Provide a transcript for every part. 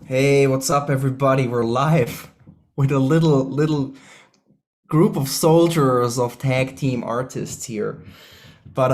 Hey, what's up, everybody? We're live with a little group of soldiers of tag team artists here. But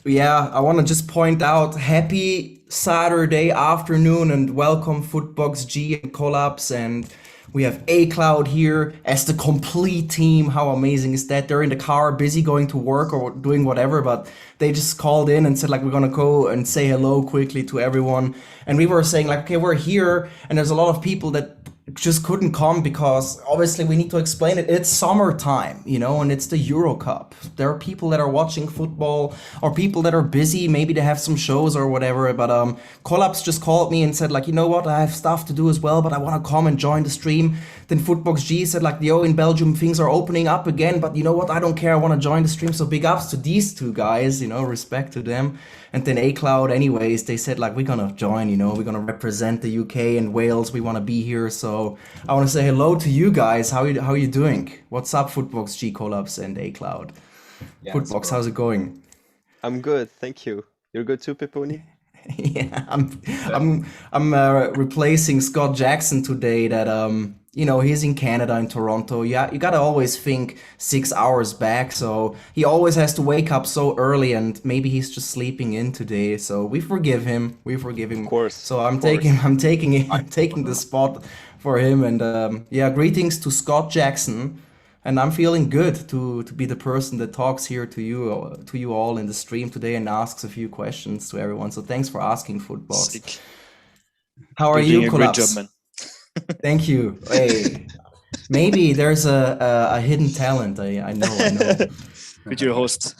yeah, I want to just point out happy Saturday afternoon and welcome Footbox G and Collapse, and we have A Cloud here as the complete team. How amazing is that? They're in the car, busy going to work or doing whatever, but they just called in and said like, we're gonna go and say hello quickly to everyone. And we were saying like, okay, we're here, and there's a lot of people that just couldn't come because obviously we need to explain it. It's summertime, you know, and it's the Euro Cup. There are people that are watching football or people that are busy. Maybe they have some shows or whatever. But Collapse just called me and said like, you know what, I have stuff to do as well, but I want to come and join the stream. Then Footbox G said like, yo, in Belgium things are opening up again, but you know what, I don't care, I want to join the stream. So big ups to these two guys, you know, respect to them. And then A Cloud, anyways, they said like, we're gonna join, you know, we're gonna represent the UK and Wales, we want to be here. So I want to say hello to you guys. How you doing? What's up, Footbox G, Collapse and A Cloud? Yeah, Footbox, how's it going? I'm good, thank you. You're good too, Peponi? Yeah, I'm replacing Scott Jackson today. That you know, he's in Canada, in Toronto. Yeah, you gotta always think 6 hours back. So he always has to wake up so early, and maybe he's just sleeping in today. So we forgive him. We forgive him. Of course. So I'm taking the spot for him. And yeah, greetings to Scott Jackson. And I'm feeling good to be the person that talks here to you all in the stream today and asks a few questions to everyone. So thanks for asking, Footbox. Sick. How are You're doing you, a great Collapse? job, man. Thank you. Hey, maybe there's a hidden talent. I know. With your host.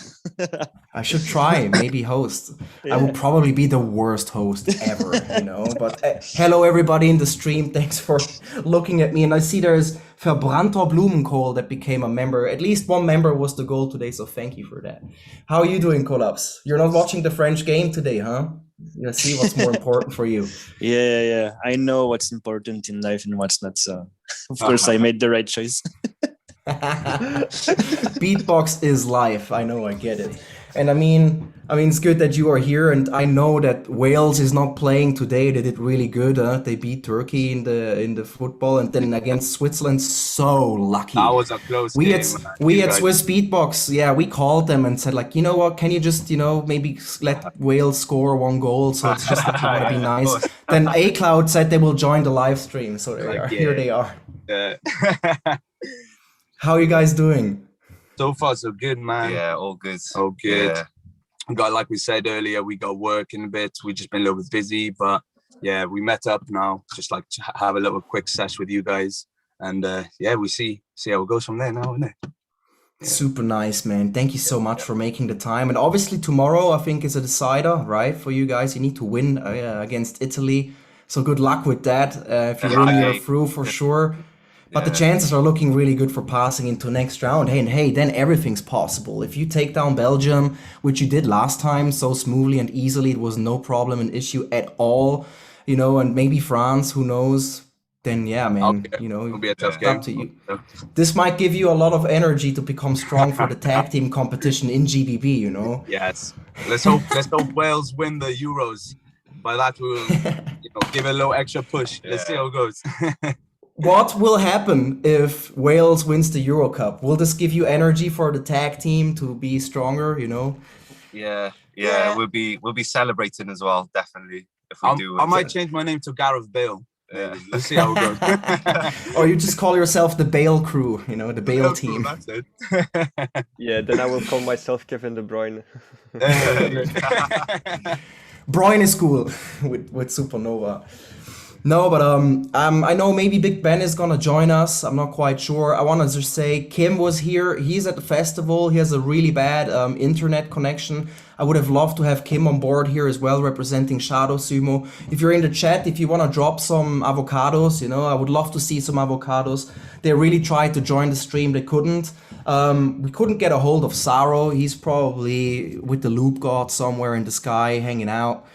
I should try, maybe host. I would probably be the worst host ever, you know. But hello, everybody in the stream. Thanks for looking at me. And I see there's Verbrannter Blumenkohl that became a member. At least one member was the goal today, so thank you for that. How are you doing, Collapse? You're not watching the French game today, huh? You see what's more important for you. Yeah. I know what's important in life and what's not. So, of course, I made the right choice. Beatbox is life. I know, I get it. And I mean, it's good that you are here. And I know that Wales is not playing today. They did really good. They beat Turkey in the football, and then against Switzerland. So lucky. That was a close We game. at we at Swiss Beatbox, yeah, we called them and said like, you know what? Can you just maybe let Wales score one goal? So it's just like, want to be nice. Then A Cloud said they will join the live stream. So there they are. Here they are. How are you guys doing? So far, so good, man. Yeah, all good. All good. Yeah. We got, like we said earlier, we got work in a bit. We've just been a little bit busy, but yeah, we met up now. Just like to have a little quick sesh with you guys, and yeah, we see how it goes from there now, isn't it? Yeah. Super nice, man. Thank you so much for making the time. And obviously tomorrow, I think, is a decider, right? For you guys, you need to win against Italy. So good luck with that. If you win, you're through for sure. But the chances are looking really good for passing into next round. Hey, then everything's possible. If you take down Belgium, which you did last time so smoothly and easily, it was no problem, an issue at all, you know, and maybe France, who knows, then yeah, man, you know, it'll be a tough it's game. up to you. This might give you a lot of energy to become strong for the tag team competition in GBB, you know? Yes. Let's hope Wales win the Euros. By that, we'll give a little extra push. Let's see how it goes. What will happen if Wales wins the Euro Cup? Will this give you energy for the tag team to be stronger, you know? Yeah. We'll be celebrating as well, definitely. If we do. I might change my name to Gareth Bale. Let's see how it goes. Or you just call yourself the Bale crew, you know, the Bale team. That's it. Yeah, then I will call myself Kevin De Bruyne. Bruyne is cool with Supernova. No, but I know maybe Big Ben is gonna join us. I'm not quite sure. I want to just say Kim was here. He's at the festival. He has a really bad internet connection. I would have loved to have Kim on board here as well, representing Shadow Sumo. If you're in the chat, if you want to drop some avocados, you know, I would love to see some avocados. They really tried to join the stream. They couldn't. We couldn't get a hold of Saro. He's probably with the Loop God somewhere in the sky, hanging out.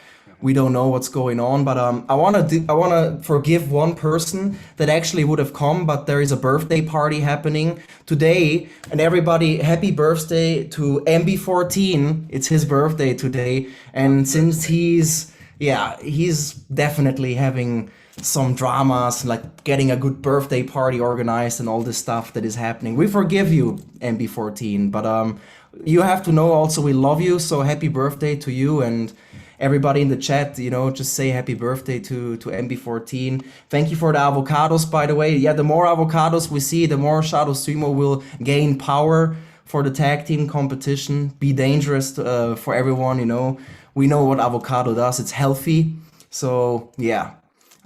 We don't know what's going on, but I wanna forgive one person that actually would have come, but there is a birthday party happening today, and everybody, happy birthday to MB14. It's his birthday today, and since he's yeah, he's definitely having some dramas, like getting a good birthday party organized and all this stuff that is happening. We forgive you, MB14, but you have to know also we love you, so happy birthday to you and everybody in the chat, you know, just say happy birthday to MB14. Thank you for the avocados, by the way. Yeah, the more avocados we see, the more Shadow Sumo will gain power for the tag team competition. Be dangerous for everyone, you know. We know what avocado does. It's healthy. So yeah,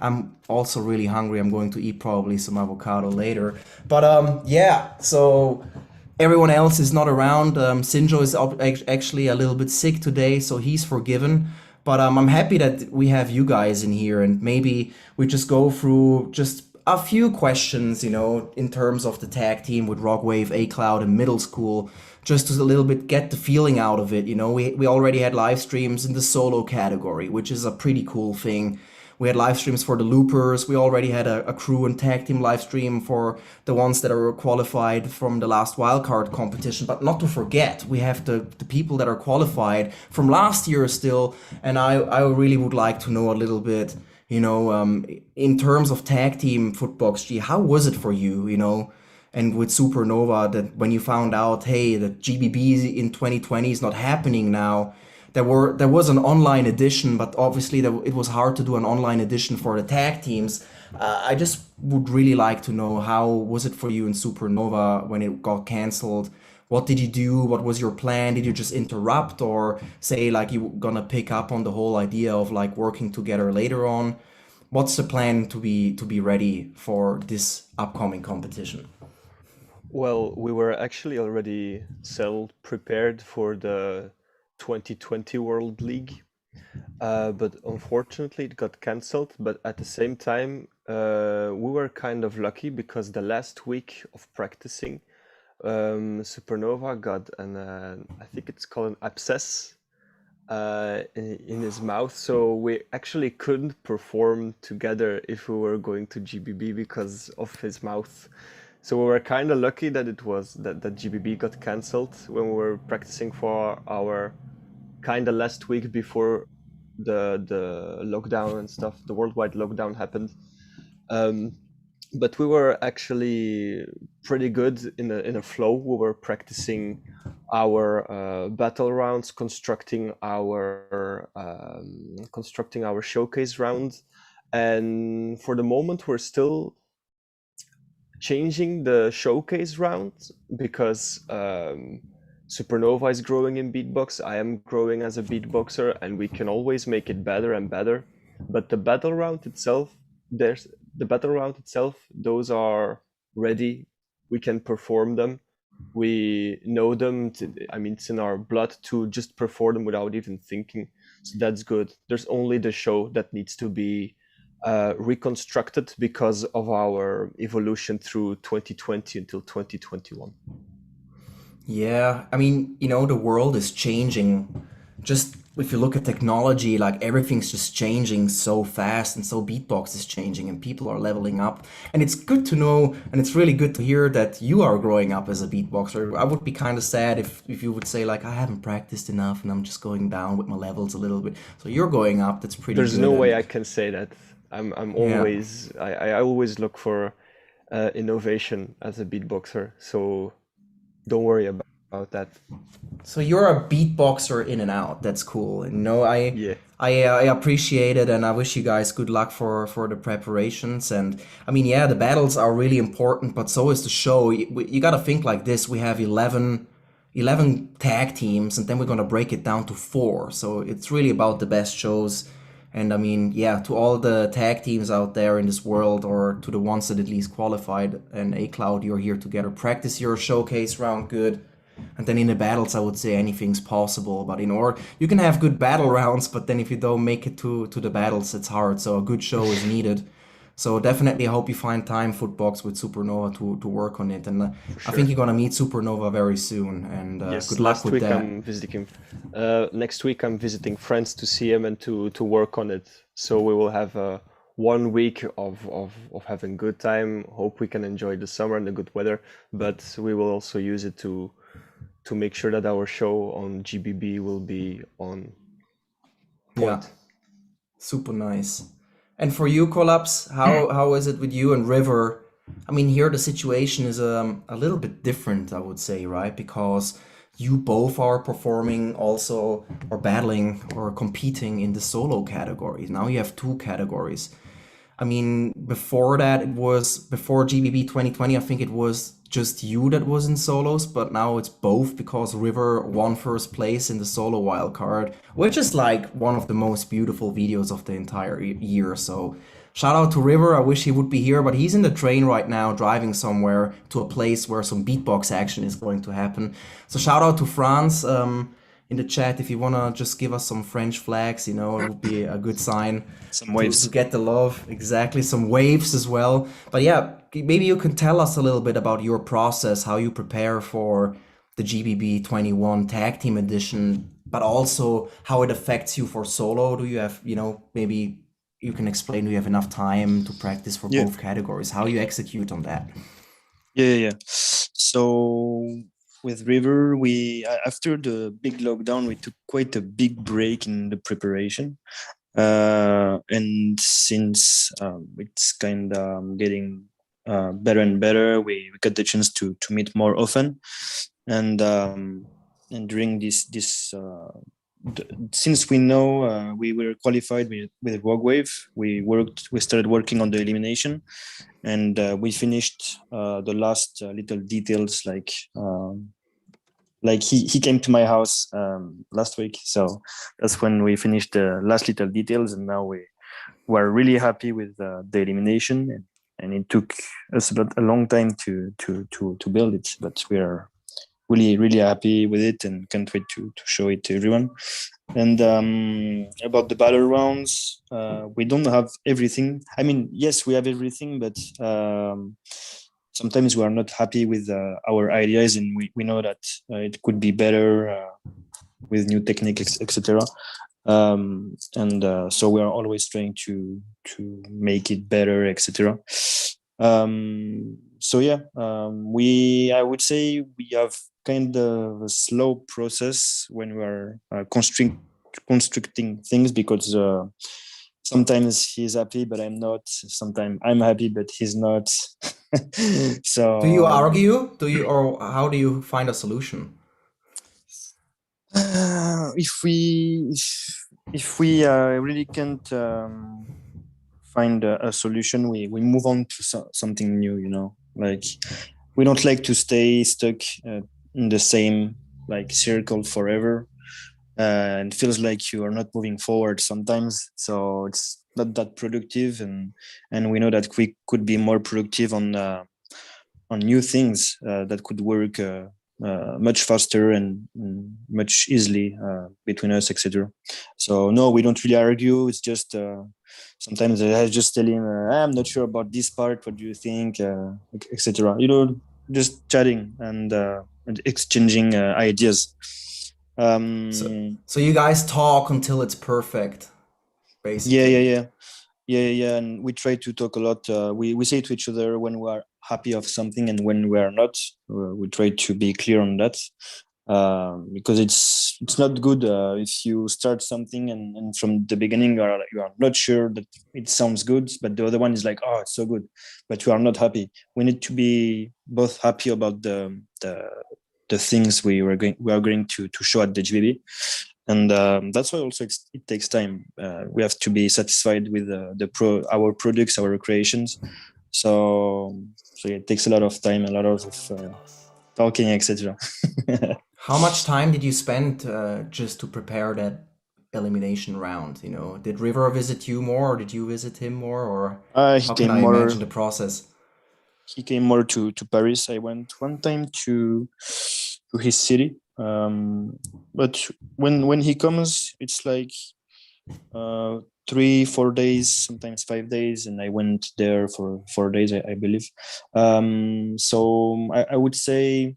I'm also really hungry. I'm going to eat probably some avocado later. But yeah, so everyone else is not around. Sinjo is actually a little bit sick today, so he's forgiven. But I'm happy that we have you guys in here, and maybe we just go through just a few questions, you know, in terms of the tag team with Rockwave, A-Cloud, and middle school, just to a little bit get the feeling out of it. You know, we already had live streams in the solo category, which is a pretty cool thing. We had live streams for the loopers. We already had a crew and tag team live stream for the ones that are qualified from the last wildcard competition. But not to forget, we have the people that are qualified from last year still. And I really would like to know a little bit, you know, in terms of tag team Footbox G, how was it for you, you know? And with Supernova, that when you found out, hey, that GBB in 2020 is not happening now, there was an online edition, but obviously it was hard to do an online edition for the tag teams. I just would really like to know, how was it for you in Supernova when it got canceled? What did you do? What was your plan? Did you just interrupt, or say like you gonna pick up on the whole idea of like working together later on? What's the plan to be ready for this upcoming competition? Well, we were actually already prepared for the 2020 World League, but unfortunately it got cancelled. But at the same time, we were kind of lucky because the last week of practicing, Supernova got I think it's called an abscess in his mouth, so we actually couldn't perform together if we were going to GBB because of his mouth. So we were kind of lucky that it was that GBB got cancelled when we were practicing for our kind of last week before the lockdown and stuff, the worldwide lockdown happened. But we were actually pretty good in a flow. We were practicing our battle rounds, constructing our showcase round, and for the moment we're still changing the showcase round because Supernova is growing in beatbox, I am growing as a beatboxer, and we can always make it better and better. But the battle round itself, those are ready. We can perform them. We know them. I mean, it's in our blood to just perform them without even thinking. So that's good. There's only the show that needs to be reconstructed because of our evolution through 2020 until 2021. Yeah, I mean, you know, the world is changing. Just if you look at technology, like everything's just changing so fast, and so beatbox is changing and people are leveling up. And it's good to know, and it's really good to hear that you are growing up as a beatboxer. I would be kind of sad if you would say like, I haven't practiced enough and I'm just going down with my levels a little bit. So you're going up, that's pretty There's good. no and- way I can say that. I'm always I always look for innovation as a beatboxer, so don't worry about that. So you're a beatboxer in and out. That's cool. And no, Yeah. I appreciate it, and I wish you guys good luck for the preparations. And I mean, yeah, the battles are really important, but so is the show. You got to think like this. We have 11 tag teams, and then we're gonna break it down to 4. So it's really about the best shows. And I mean, yeah, to all the tag teams out there in this world, or to the ones that at least qualified, and A-Cloud, you're here together. Practice your showcase round good. And then in the battles, I would say anything's possible. But in order, you can have good battle rounds, but then if you don't make it to the battles, it's hard. So a good show is needed. So definitely, I hope you find time, Footbox, with Supernova to work on it. And I think you're gonna meet Supernova very soon. And Yes, good luck last with week that. I'm visiting next week I'm visiting friends to see him and to work on it. So we will have 1 week of having good time. Hope we can enjoy the summer and the good weather, but we will also use it to make sure that our show on GBB will be on point. Yeah. Super nice. And for you, Collapse, how is it with you and River? I mean, here the situation is a little bit different, I would say, right? Because you both are performing also or battling or competing in the solo categories. Now you have two categories. I mean, before that, before GBB 2020, I think it was just you that was in solos, but now it's both because River won first place in the solo wildcard, which is like one of the most beautiful videos of the entire year. So shout out to River. I wish he would be here, but he's in the train right now, driving somewhere to a place where some beatbox action is going to happen. So shout out to France. In the chat, if you want to just give us some French flags, it would be a good sign. Some waves. To get the love. Exactly, some waves as well. But yeah, maybe you can tell us a little bit about your process, how you prepare for the GBB 21 Tag Team Edition, but also how it affects you for solo. Do you have, maybe you can explain, do you have enough time to practice for both categories? How you execute on that? Yeah. So with River, after the big lockdown, we took quite a big break in the preparation. And since it's kind of getting better and better, we got the chance to meet more often. And during this since we know we were qualified with Wogwave, we started working on the elimination, and we finished the last little details, like he came to my house last week, so that's when we finished the last little details, and now we were really happy with the elimination, and it took us a long time to build it, but we are really happy with it and can't wait to show it to everyone. And about the battle rounds, we don't have everything. I mean, yes, we have everything, but sometimes we are not happy with our ideas, and we know that it could be better with new techniques, etc. So we are always trying to make it better, etc. So yeah, I would say we have kind of a slow process when we are constructing things, because sometimes he's happy but I'm not, sometimes I'm happy but he's not. So do you argue, or how do you find a solution? If we really can't find a solution, we move on to something new, like we don't like to stay stuck in the same circle forever, and feels like you are not moving forward sometimes, so it's not that productive, and we know that we could be more productive on new things that could work much faster and much easily between us, etc. So no, we don't really argue. It's just sometimes I just tell him, I'm not sure about this part, what do you think, etc. Just chatting and exchanging ideas. So you guys talk until it's perfect, basically. Yeah, and we try to talk a lot. We say to each other when we are happy of something and when we are not. We try to be clear on that, because it's not good if you start something and from the beginning you are not sure that it sounds good, but the other one is like, oh, it's so good, but you are not happy. We need to be both happy about the things we are going to show at the GBB. And that's why also it takes time. We have to be satisfied with our products, our creations. So it takes a lot of time, a lot of talking, etc. How much time did you spend just to prepare that elimination round? Did River visit you more, or did you visit him more, or how can I imagine the process? He came more to Paris. I went one time to his city. But when he comes, it's like 3-4 days, sometimes 5 days, and I went there for 4 days, I believe. So I would say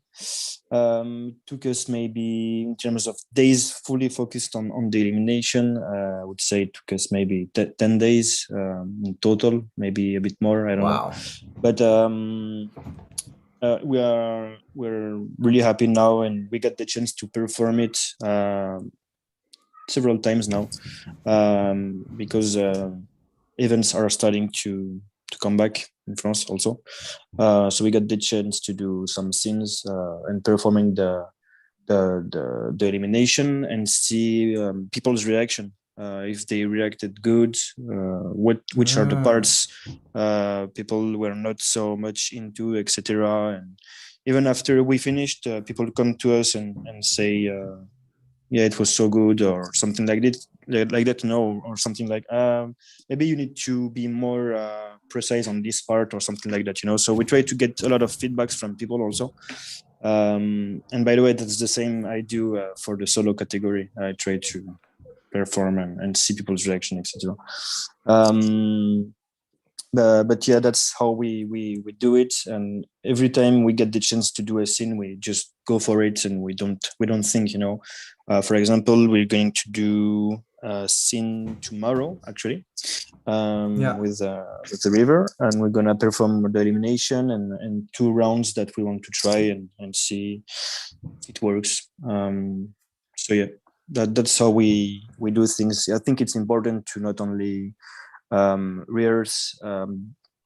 it took us, maybe in terms of days fully focused on the elimination, I would say it took us maybe 10 days in total, maybe a bit more, I don't know. But we're really happy now, and we got the chance to perform it several times now, because events are starting to come back in France also. So we got the chance to do some scenes and performing the elimination and see people's reaction. If they reacted good, which are the parts people were not so much into, etc. And even after we finished, people come to us and say, yeah, it was so good, or something like that, or something like, maybe you need to be more precise on this part, or something like that, So we try to get a lot of feedbacks from people also. And by the way, that's the same I do for the solo category. I try to perform and see people's reaction, etc. But yeah, that's how we do it. And every time we get the chance to do a scene, we just go for it, and we don't think. For example, we're going to do a scene tomorrow, actually, with the river, and we're gonna perform the elimination and 2 rounds that we want to try and see if it works. So yeah. That's how we do things. I think it's important to not only rehearse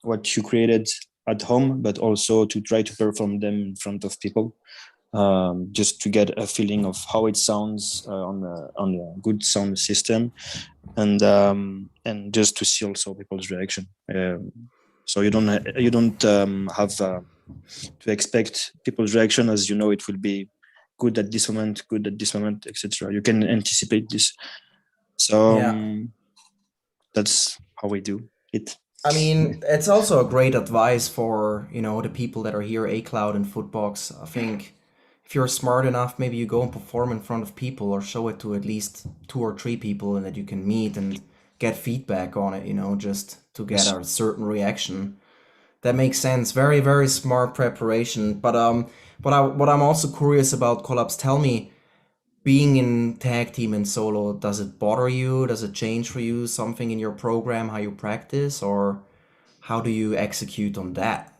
what you created at home, but also to try to perform them in front of people, just to get a feeling of how it sounds on a good sound system, and just to see also people's reaction. So you don't have to expect people's reaction, as it will be good at this moment, etc. You can anticipate this. So that's how we do it. I mean, it's also a great advice for, the people that are here, A-Cloud and Footbox. I think if you're smart enough, maybe you go and perform in front of people, or show it to at least 2 or 3 people, and that you can meet and get feedback on it, just to get a certain reaction. That makes sense. Very, very smart preparation. But what I'm also curious about, Collabs, tell me, being in tag team and solo, does it bother you? Does it change for you something in your program, how you practice, or how do you execute on that?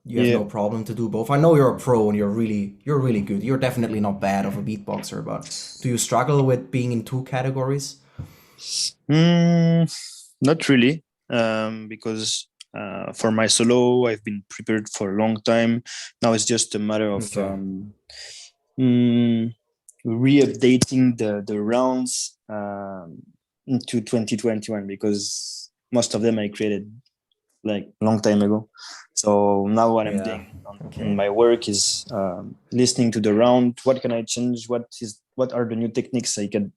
You have no problem to do both. I know you're a pro and you're really good. You're definitely not bad of a beatboxer, but do you struggle with being in 2 categories? Not really, because for my solo, I've been prepared for a long time. Now it's just a matter of re-updating the rounds into 2021, because most of them I created like a long time ago. So now what I'm doing in my work is listening to the round. What can I change? What are the new techniques I can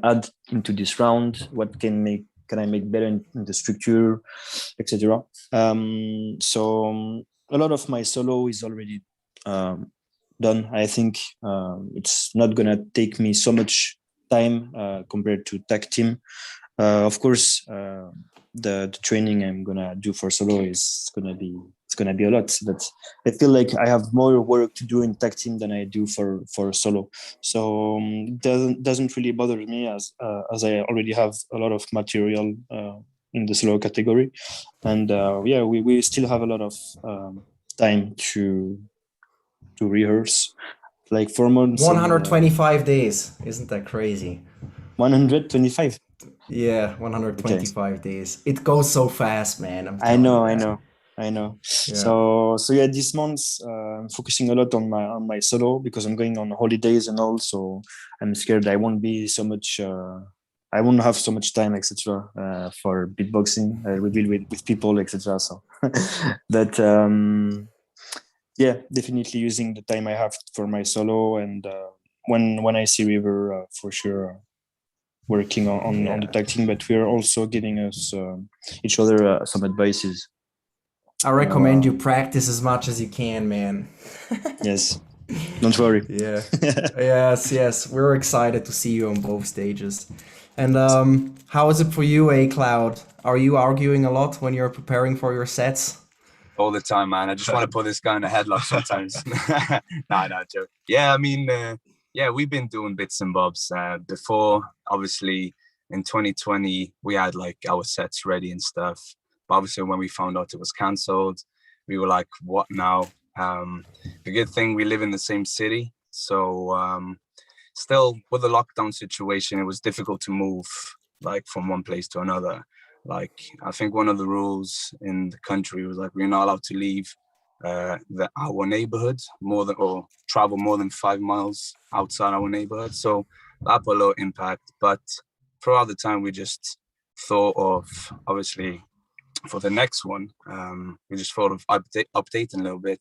add into this round? What can I make better in the structure, etc. So a lot of my solo is already done. I think it's not gonna take me so much time compared to tag team. Of course, the training I'm gonna do for solo is gonna be a lot. But I feel like I have more work to do in tag team than I do for solo. So it doesn't really bother me, as I already have a lot of material in the solo category, and we still have a lot of time to rehearse, like 4 months. 125 days, isn't that crazy? 125. Yeah, 125 days. It goes so fast, man. I know. Yeah. So yeah, this month I'm focusing a lot on my solo, because I'm going on holidays and all. So I'm scared I won't be so much. I won't have so much time, etc. For beatboxing. I will be with people, etc. So, but yeah, definitely using the time I have for my solo, and when I see River, for sure. Working on the tag team, but we are also giving us each other some advices. I recommend you practice as much as you can, man. Yes, don't worry. Yeah. yes. We're excited to see you on both stages. And how is it for you, A-Cloud? Are you arguing a lot when you're preparing for your sets? All the time, man. I just want to put this guy in a headlock sometimes. No, joke. Yeah, I mean, we've been doing bits and bobs before. Obviously, in 2020, we had like our sets ready and stuff. But obviously, when we found out it was cancelled, we were like, what now? The good thing, we live in the same city. So still with the lockdown situation, it was difficult to move like from one place to another. Like I think one of the rules in the country was like we're not allowed to leave our neighborhood or travel more than 5 miles outside our neighborhood. So that put a little impact. But throughout the time, we just thought of, obviously, for the next one, we just thought of updating a little bit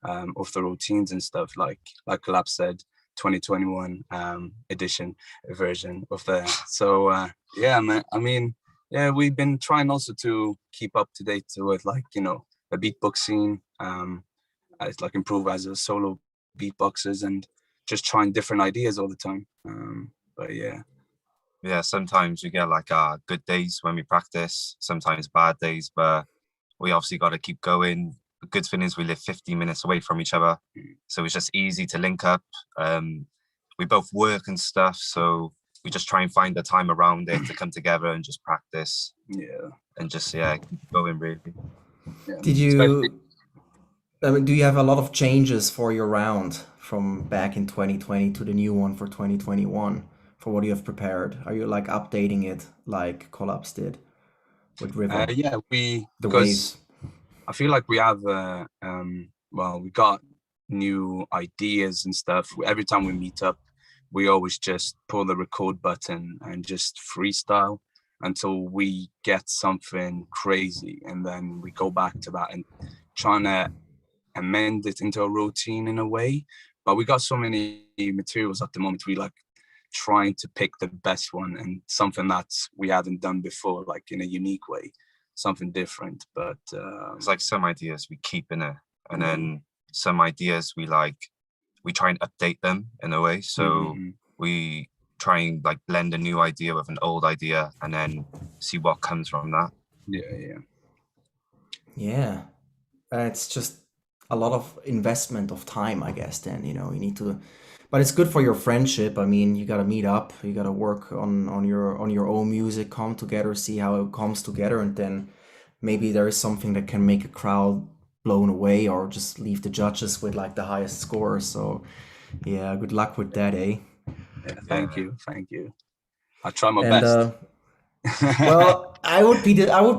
of the routines and stuff. Like Collapse said, 2021 version of the. So yeah, man. I mean, yeah, we've been trying also to keep up to date with like the beatbox scene. It's like improve as a solo beatboxers and just trying different ideas all the time. But yeah, sometimes we get like good days when we practice, sometimes bad days, but we obviously got to keep going. The good thing is we live 15 minutes away from each other, so it's just easy to link up. We both work and stuff, so we just try and find the time around it to come together and just practice. Yeah, and just keep going really. yeah. Did you? I mean, do you have a lot of changes for your round from back in 2020 to the new one for 2021? For what you have prepared, are you like updating it like Collapse did with River? Yeah, the because waves. I feel like we have we got new ideas and stuff. Every time we meet up, we always just pull the record button and just freestyle until we get something crazy, and then we go back to that and trying to amend it into a routine in a way. But we got so many materials at the moment. We like trying to pick the best one and something that we haven't done before, like in a unique way, something different. But it's like some ideas we keep in it, and then some ideas we try and update them in a way. So we try and like blend a new idea with an old idea and then see what comes from that. Yeah, it's just a lot of investment of time, I guess. Then you need to, but it's good for your friendship. I mean, you gotta meet up, you gotta work on your own music, come together, see how it comes together, and then maybe there is something that can make a crowd blown away or just leave the judges with like the highest score. So yeah, good luck with that, eh? Yeah, thank you. I try my best. Well, I would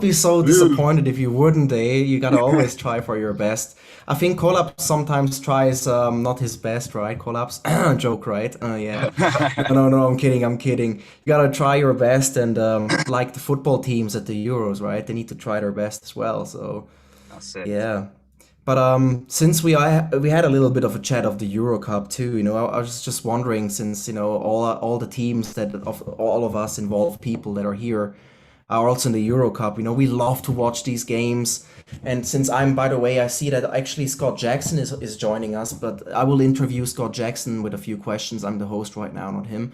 be so disappointed if you wouldn't, eh? You gotta always try for your best. I think Collapse sometimes tries not his best, right? Collapse joke, right? Yeah. No, I'm kidding. You gotta try your best, and like the football teams at the Euros, right? They need to try their best as well. So that's it. Yeah. But since we had a little bit of a chat of the Euro Cup too, I was just wondering, since all the teams that of all of us involved people that are here are also in the Euro Cup. We love to watch these games. And since by the way, I see that actually Scott Jackson is joining us, but I will interview Scott Jackson with a few questions. I'm the host right now, not him.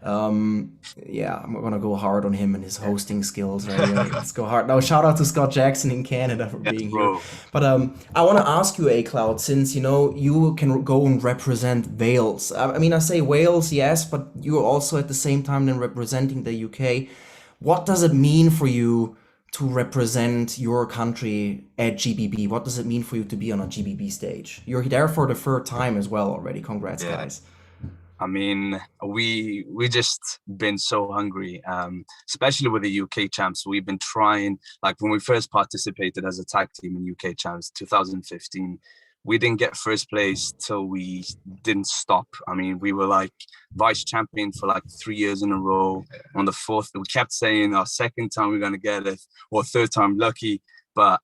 Yeah, I'm gonna go hard on him and his hosting skills. Right? Let's go hard. Now, shout out to Scott Jackson in Canada for being here. But I want to ask you, A-Cloud, since you can go and represent Wales. I mean, I say Wales, yes, but you're also at the same time then representing the UK. What does it mean for you to represent your country at GBB? What does it mean for you to be on a GBB stage? You're there for the third time as well already. Congrats, guys. I mean, we just been so hungry, especially with the UK champs. We've been trying, like when we first participated as a tag team in UK champs, 2015, we didn't get first place till we didn't stop. I mean, we were like vice champion for like 3 years in a row. On the fourth, we kept saying our second time we're going to get it, or third time lucky. But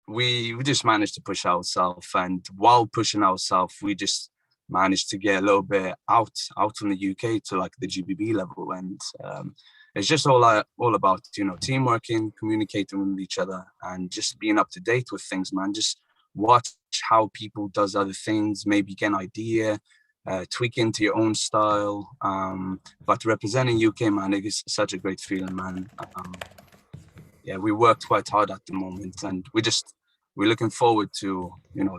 we just managed to push ourselves. And while pushing ourselves, we just managed to get a little bit out from the UK to like the GBB level. And it's just all about, teamwork, communicating with each other and just being up to date with things, man. Just watch how people does other things, maybe get an idea, tweak into your own style. But representing UK, man, it is such a great feeling, man. Yeah, we worked quite hard at the moment, and we're looking forward to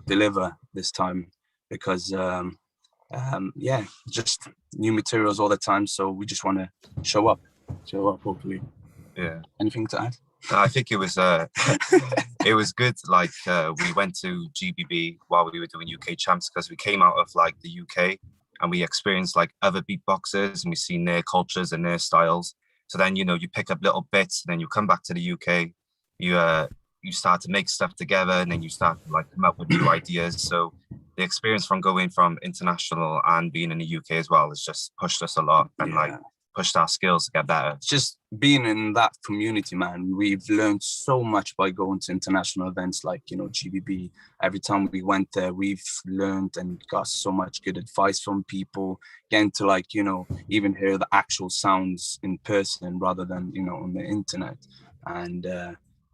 deliver this time, because just new materials all the time. So we just want to show up hopefully. Yeah. Anything to add? I think it was it was good. Like we went to GBB while we were doing UK champs, because we came out of like the UK and we experience like other beatboxers, and we see their cultures and their styles. So then, you know, you pick up little bits, and then you come back to the UK, you start to make stuff together, and then you start to like come up with new ideas. So the experience from going from international and being in the UK as well has just pushed us a lot, and like pushed our skills to get better. Just being in that community, man, we've learned so much by going to international events like, you know, GBB. Every time we went there, we've learned and got so much good advice from people, getting to like, you know, even hear the actual sounds in person rather than, you know, on the internet. And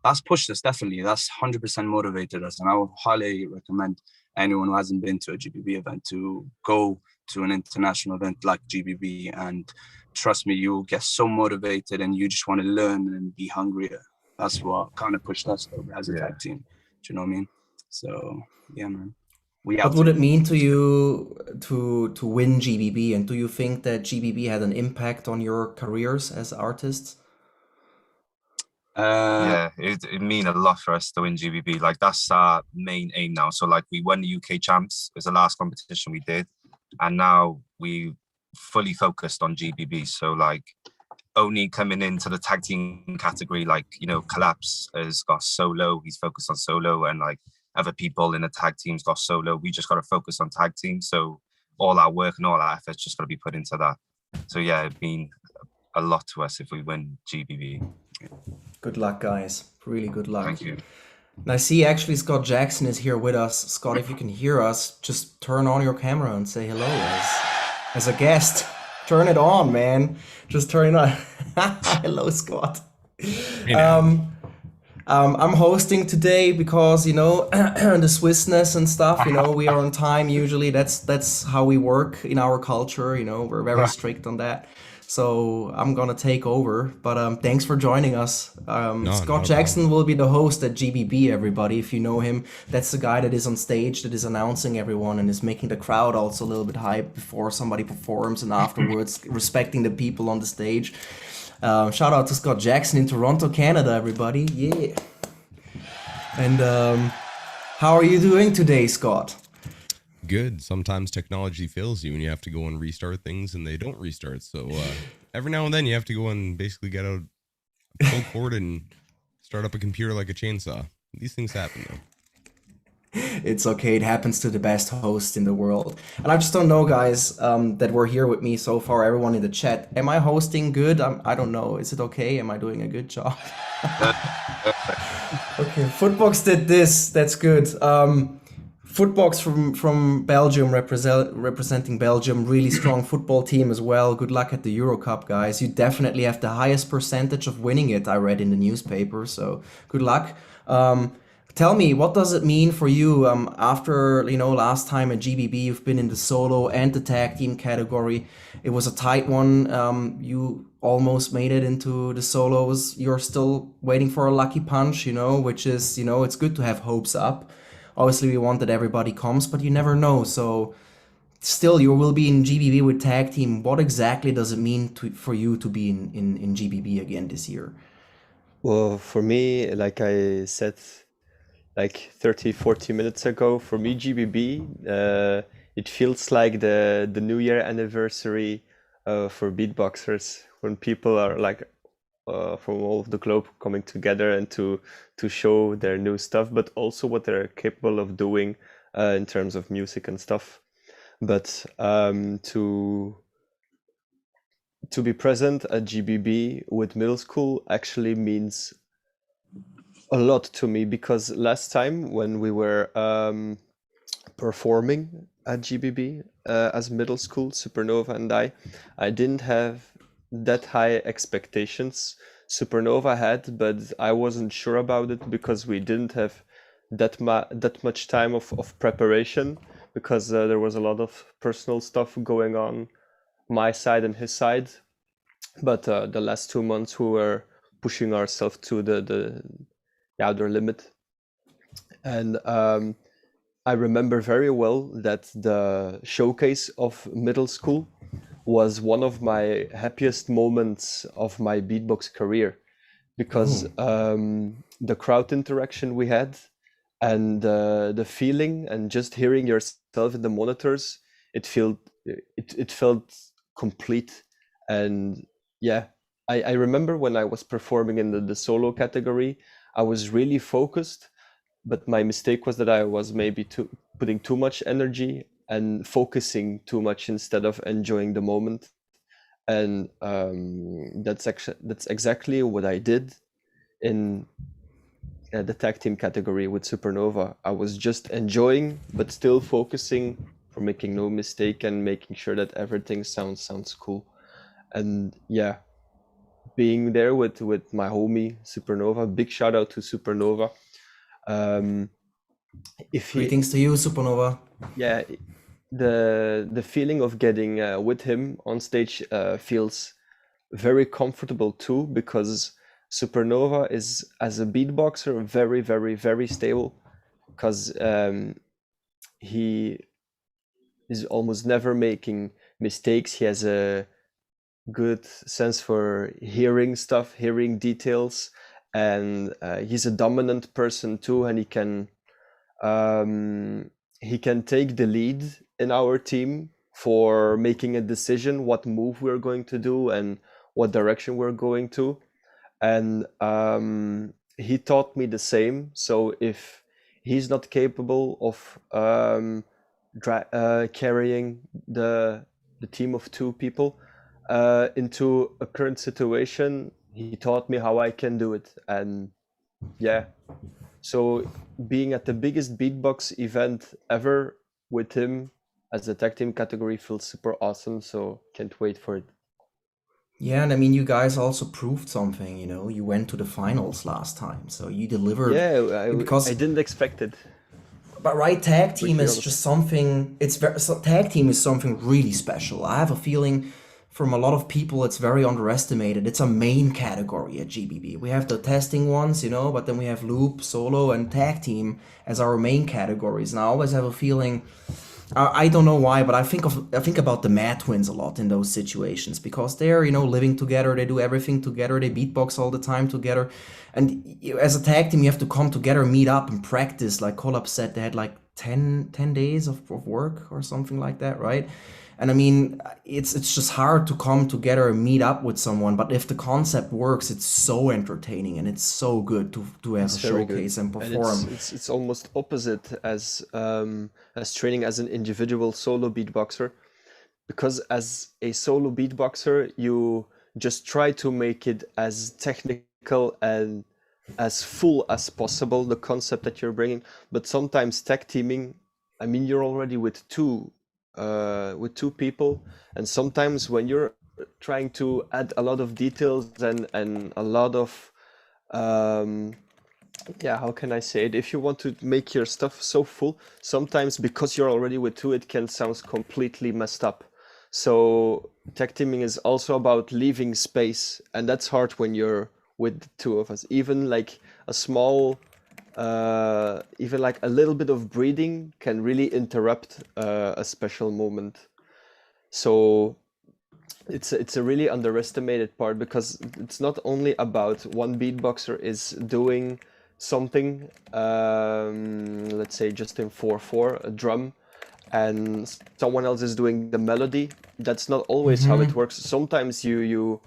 that's pushed us, definitely. That's 100% motivated us. And I would highly recommend anyone who hasn't been to a GBB event to go to an international event like GBB, and trust me, you'll get so motivated and you just want to learn and be hungrier. That's what kind of pushed us though, as a tag team. Do you know what I mean? So yeah, man. What would it mean to you to win GBB, and do you think that GBB had an impact on your careers as artists? Yeah, it mean a lot for us to win GBB. Like that's our main aim now. So like we won the UK champs. It was the last competition we did, and now we fully focused on GBB. So like only coming into the tag team category, like, you know, Collapse has got solo, he's focused on solo, and like other people in the tag teams got solo. We just got to focus on tag team. So all our work and all our efforts just got to be put into that. So yeah, it mean a lot to us if we win GBB. Good luck, guys. Really good luck. Thank you. And I see actually Scott Jackson is here with us. Scott, if you can hear us, just turn on your camera and say hello as a guest. Turn it on, man. Just turn it on. Hello, Scott. I'm hosting today because, you know, the Swissness and stuff, you know, we are on time usually. That's how we work in our culture, you know, we're very strict on that. So I'm gonna take over, but thanks for joining us. Scott Jackson will be the host at GBB, everybody. If you know him, that's the guy that is on stage, that is announcing everyone and is making the crowd also a little bit hype before somebody performs and afterwards, respecting the people on the stage. Shout out to Scott Jackson in Toronto, Canada, everybody. Yeah. And how are you doing today, Scott? Good. Sometimes technology fails you and you have to go and restart things and they don't restart. So every now and then you have to go and basically get out a pull cord and start up a computer like a chainsaw. These things happen though. It's okay. It happens to the best host in the world. And I just don't know, guys, that were here with me so far, everyone in the chat. Am I hosting good? I don't know. Is it okay? Am I doing a good job? Okay, Footbox did this. That's good. Footbox from Belgium, representing Belgium, really strong football team as well. Good luck at the Euro Cup, guys. You definitely have the highest percentage of winning it, I read in the newspaper, so good luck. Tell me, what does it mean for you after, you know, last time at GBB, you've been in the solo and the tag team category. It was a tight one. You almost made it into the solos. You're still waiting for a lucky punch, you know, which is, you know, it's good to have hopes up. Obviously, we want that everybody comes, but you never know. So still, you will be in GBB with tag team. What exactly does it mean for you to be in GBB again this year? Well, for me, like I said, like 30-40 minutes ago, for me, GBB, it feels like the New Year anniversary for beatboxers, when people are like from all of the globe coming together and to show their new stuff, but also what they're capable of doing in terms of music and stuff. But to be present at GBB with middle school actually means a lot to me, because last time when we were performing at GBB as middle school, Supernova and I didn't have that high expectations. Supernova had, but I wasn't sure about it because we didn't have that much time of preparation, because there was a lot of personal stuff going on my side and his side. But the last 2 months we were pushing ourselves to the outer limit, and I remember very well that the showcase of middle school was one of my happiest moments of my beatbox career, because the crowd interaction we had and the feeling and just hearing yourself in the monitors, it felt complete. And yeah, I remember when I was performing in the solo category, I was really focused, but my mistake was that I was maybe putting too much energy and focusing too much instead of enjoying the moment. And that's exactly what I did in the tag team category with Supernova. I was just enjoying, but still focusing for making no mistake and making sure that everything sounds cool. And yeah, being there with my homie Supernova, big shout out to Supernova. Greetings to you, Supernova. Yeah, the feeling of getting with him on stage feels very comfortable too, because Supernova is, as a beatboxer, very, very, very stable, because he is almost never making mistakes. He has a good sense for hearing stuff, hearing details, and he's a dominant person too, and he can take the lead in our team for making a decision what move we're going to do and what direction we're going to. And he taught me the same. So if he's not capable of carrying the team of two people into a current situation, he taught me how I can do it. And yeah, so being at the biggest beatbox event ever with him as a tag team category feels super awesome. So can't wait for it. Yeah, and I mean, you guys also proved something, you know, you went to the finals last time, so you delivered. Yeah, because I didn't expect it. But right, tag team is honest. just something, tag team is something really special. I have a feeling from a lot of people it's very underestimated. It's a main category at GBB. We have the testing ones, you know, but then we have loop, solo, and tag team as our main categories. And I always have a feeling, I don't know why, but I think about the Mad Twins a lot in those situations, because they're, you know, living together, they do everything together, they beatbox all the time together, and as a tag team you have to come together, meet up and practice. Like Collab said, they had like 10 days of work or something like that, right? And I mean, it's just hard to come together and meet up with someone, but if the concept works, it's so entertaining and it's so good to have a showcase and perform. And it's almost opposite as training as an individual solo beatboxer, because as a solo beatboxer, you just try to make it as technical and as full as possible, the concept that you're bringing. But sometimes tag teaming, I mean, you're already with two people, and sometimes when you're trying to add a lot of details and a lot of how can I say it, if you want to make your stuff so full, sometimes because you're already with two, it can sound completely messed up. So tag teaming is also about leaving space, and that's hard when you're with the two of us. Even like a small even like a little bit of breathing can really interrupt a special moment. So it's a really underestimated part, because it's not only about one beatboxer is doing something, let's say just in 4/4, a drum, and someone else is doing the melody. That's not always how it works. Sometimes you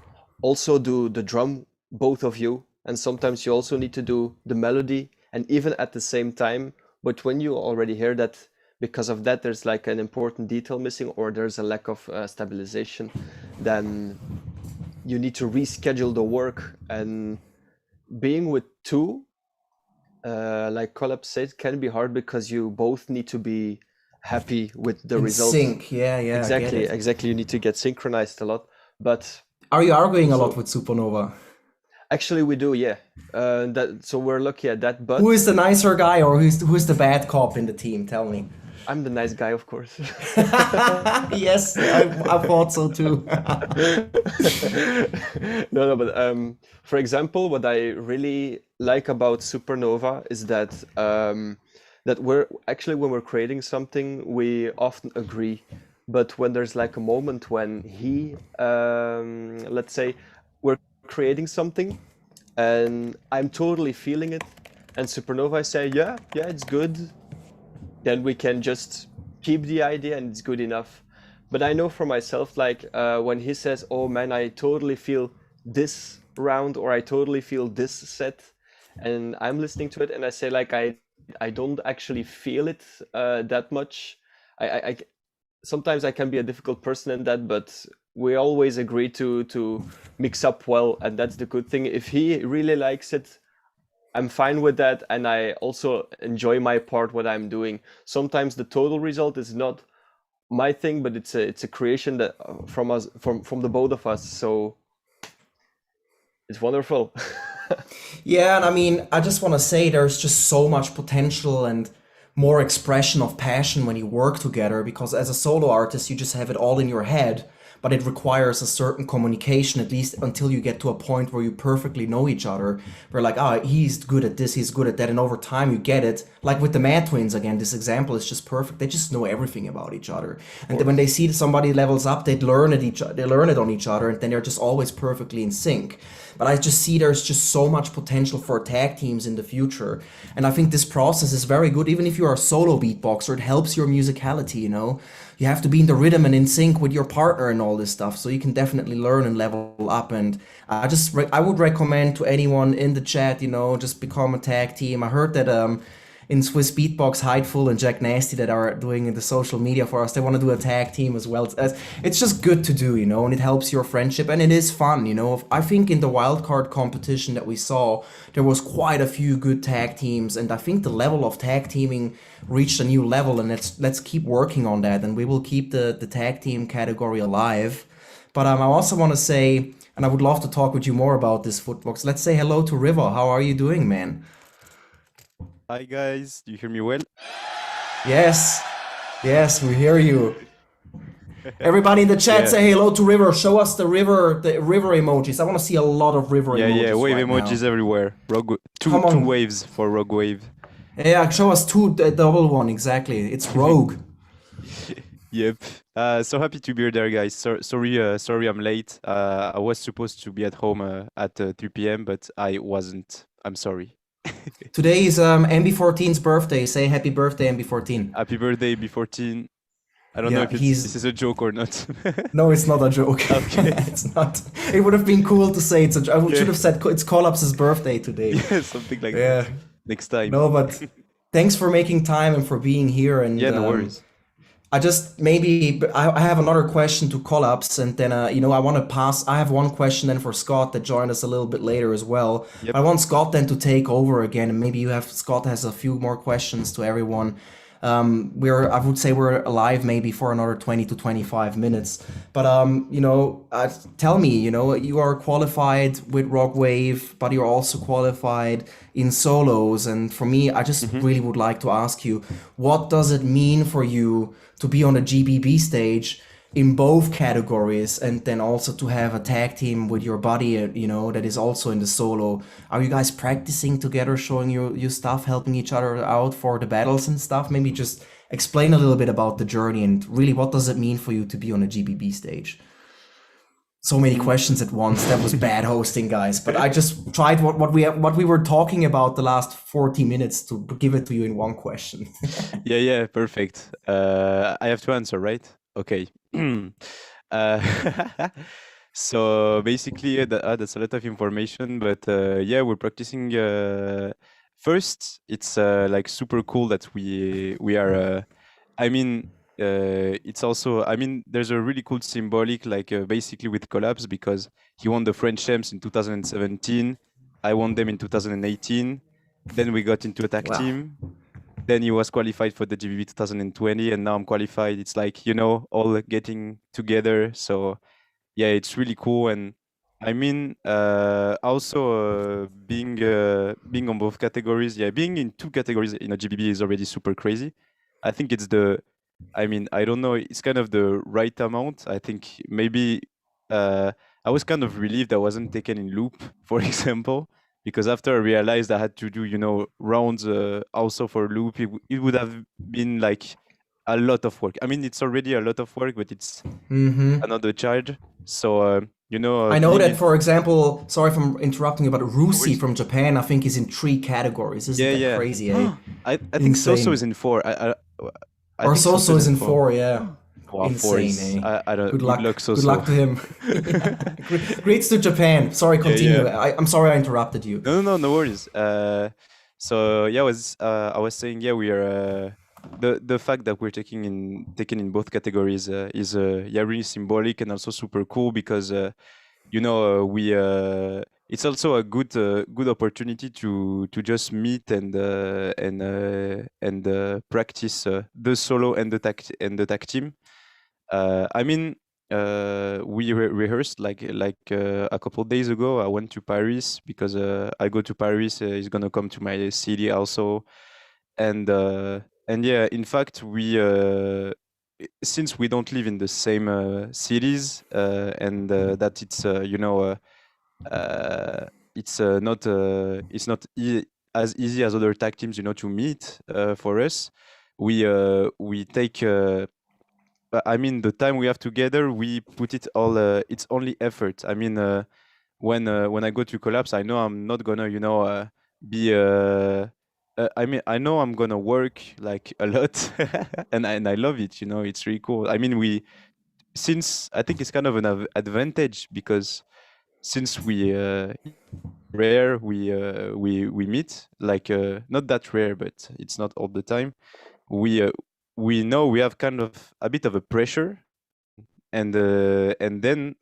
also do the drum, both of you, and sometimes you also need to do the melody, and even at the same time. But when you already hear that because of that there's like an important detail missing, or there's a lack of stabilization, then you need to reschedule the work. And being with two, like Collab said, can be hard, because you both need to be happy with the results. Sync, yeah, Exactly. You need to get synchronized a lot. But are you arguing a lot with Supernova? Actually, we do, yeah. So we're lucky at that. But who is the nicer guy, or who's the bad cop in the team? Tell me. I'm the nice guy, of course. Yes, I thought so too. No, but for example, what I really like about Supernova is that that we're actually, when we're creating something, we often agree. But when there's like a moment when he, let's say, we're creating something and I'm totally feeling it, and Supernova say, yeah, it's good, then we can just keep the idea and it's good enough. But I know for myself, like when he says, "Oh man, I totally feel this round," or "I totally feel this set," and I'm listening to it and I say like I don't actually feel it that much. I sometimes I can be a difficult person in that, but we always agree to mix up well, and that's the good thing. If he really likes it, I'm fine with that, and I also enjoy my part, what I'm doing. Sometimes the total result is not my thing, but it's a creation that from us, from the both of us. So it's wonderful. Yeah, and I mean, I just want to say there's just so much potential and more expression of passion when you work together, because as a solo artist, you just have it all in your head, but it requires a certain communication, at least until you get to a point where you perfectly know each other. We're like, oh, he's good at this, he's good at that, and over time you get it. Like with the Mad Twins, again, this example is just perfect. They just know everything about each other, and then when they see that somebody levels up, they learn it on each other, and then they're just always perfectly in sync. But I just see there's just so much potential for tag teams in the future. And I think this process is very good. Even if you are a solo beatboxer, it helps your musicality, you know? You have to be in the rhythm and in sync with your partner and all this stuff. So you can definitely learn and level up. And I would recommend to anyone in the chat, you know, just become a tag team. I heard that in Swiss Beatbox, Hideful and JackNasty that are doing the social media for us, they want to do a tag team as well. It's just good to do, you know, and it helps your friendship, and it is fun, you know. I think in the Wildcard competition that we saw, there was quite a few good tag teams, and I think the level of tag teaming reached a new level, and let's keep working on that, and we will keep the tag team category alive. But I also want to say, and I would love to talk with you more about this Footbox. Let's say hello to River. How are you doing, man? Hi guys, do you hear me well? Yes, we hear you. Everybody in the chat, say hello to River. Show us the river emojis. I want to see a lot of river emojis. Yeah, wave right emojis now. everywhere. Two waves for Rogue Wave. Yeah, show us the double one, exactly. It's Rogue. Yep. So happy to be there, guys. Sorry I'm late. I was supposed to be at home at 3 p.m, but I wasn't. I'm sorry. Today is MB14's birthday. Say happy birthday, MB14. Happy birthday, B14. I don't know if this is a joke or not. No, it's not a joke. Okay. It's not. It would have been cool to say I should have said it's Collapse's birthday today. Yeah, something like that. Next time. No, but thanks for making time and for being here. And yeah, no worries. I have another question to Collapse, and then I want to pass. I have one question then for Scott that joined us a little bit later as well. Yep. I want Scott then to take over again, and maybe Scott has a few more questions to everyone. I would say we're alive maybe for another 20 to 25 minutes. But tell me, you are qualified with Rock Wave, but you're also qualified in solos. And for me, I just really would like to ask you, what does it mean for you to be on a GBB stage in both categories, and then also to have a tag team with your buddy, that is also in the solo? Are you guys practicing together, showing your stuff, helping each other out for the battles and stuff? Maybe just explain a little bit about the journey and really what does it mean for you to be on a GBB stage? So many questions at once. That was bad hosting, guys. But I just tried what we were talking about the last 40 minutes to give it to you in one question. Yeah, perfect. I have to answer, right? Okay. So basically, that's a lot of information. But we're practicing. First, it's like super cool that we are. It's also, there's a really cool symbolic, like basically with Collapse, because he won the French champs in 2017. I won them in 2018. Then we got into a tag team. Then he was qualified for the GBB 2020, and now I'm qualified. It's like, all getting together. So yeah, it's really cool. And also being on both categories, being in two categories in a GBB is already super crazy. I think it's I don't know, it's kind of the right amount. I think maybe I was kind of relieved I wasn't taken in loop, for example, because after I realized I had to do, rounds also for loop, it would have been like a lot of work. It's already a lot of work, but it's another charge. So, I know that, for example, sorry if I'm interrupting you, but Rusi from Japan, I think, is in 3 categories. Isn't that crazy, eh? I think Soso is in 4. I Or think So is in 2004. 4, yeah. Wow, 4 Insane, is eh? I don't. Good luck. Good So. luck to him. Greats to Japan. Sorry, continue. I'm sorry I interrupted you. No worries. So yeah, I was saying, yeah, we are the fact that we're taken in both categories is yeah, really symbolic and also super cool because you know, we it's also a good opportunity to just meet and practice the solo and the tag team. I mean, we rehearsed like a couple days ago. I went to Paris because I go to Paris. He's gonna come to my city also, and yeah, in fact, we since we don't live in the same cities, and that it's you know it's not as easy as other tag teams, you know, to meet for us. We take. I mean, the time we have together, we put it all. It's only effort. I mean, when I go to collapse, I know I'm not gonna, you know, be. I mean, I know I'm gonna work like a lot, and I love it. You know, it's really cool. I mean, since I think it's kind of an advantage because since we rare we meet like not that rare, but it's not all the time. We know we have kind of a bit of a pressure, and then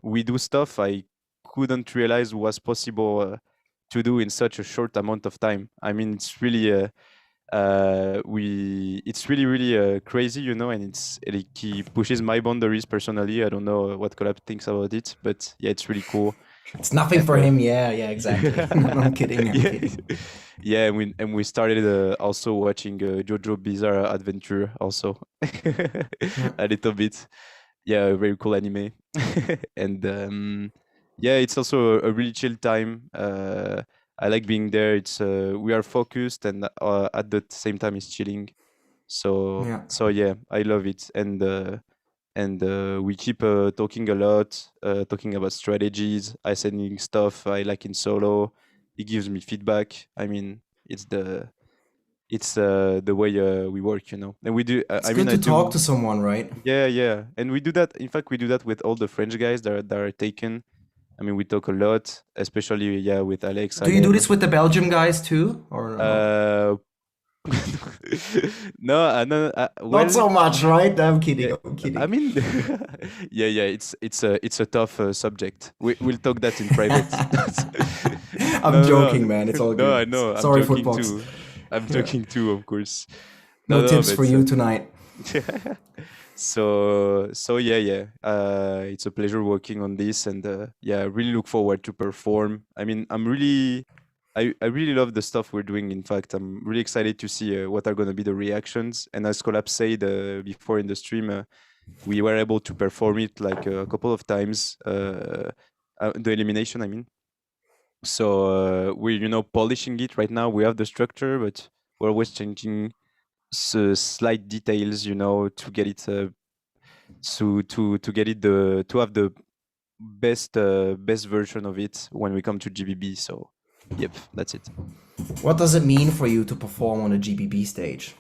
we do stuff I couldn't realize was possible to do in such a short amount of time. I mean, it's really it's really crazy, you know, and it's like he pushes my boundaries personally. I don't know what Collab thinks about it, but yeah, it's really cool. It's nothing And, for him. Yeah, exactly. No, I'm kidding. I'm yeah, kidding. yeah, and we started also watching JoJo Bizarre Adventure also a little bit. Yeah, very cool anime, and yeah, it's also a really chill time. I like being there. It's we are focused, and at the same time, it's chilling. So Yeah. so yeah, I love it, and we keep talking a lot, talking about strategies. I sending stuff I like in solo. He gives me feedback. I mean, it's the way we work, you know. And we do. It's I good mean, to I talk do. to someone, right? Yeah, and we do that. In fact, we do that with all the French guys that are taken. I mean, we talk a lot, especially yeah with Alex. Do you do Alem. this with the Belgium guys too, or no? No, no, well, Not so much, right? I'm kidding. yeah, I'm kidding. I mean, yeah, it's a tough subject. We'll talk that in private. I'm No, joking, man. It's all no, I good. know. I'm Sorry, joking Footbox. too. I'm Yeah. joking too, of course. No No, tips but for you tonight. so yeah. It's a pleasure working on this, and yeah, I really look forward to perform. I mean, I really love the stuff we're doing. In fact, I'm really excited to see what are going to be the reactions. And as Collab said before in the stream, we were able to perform it like a couple of times, the elimination, I mean. So we're, you know, polishing it right now. We have the structure, but we're always changing slight details, you know, to get it to get it to have the best version of it when we come to GBB. So yep, that's it. What does it mean for you to perform on a GBB stage?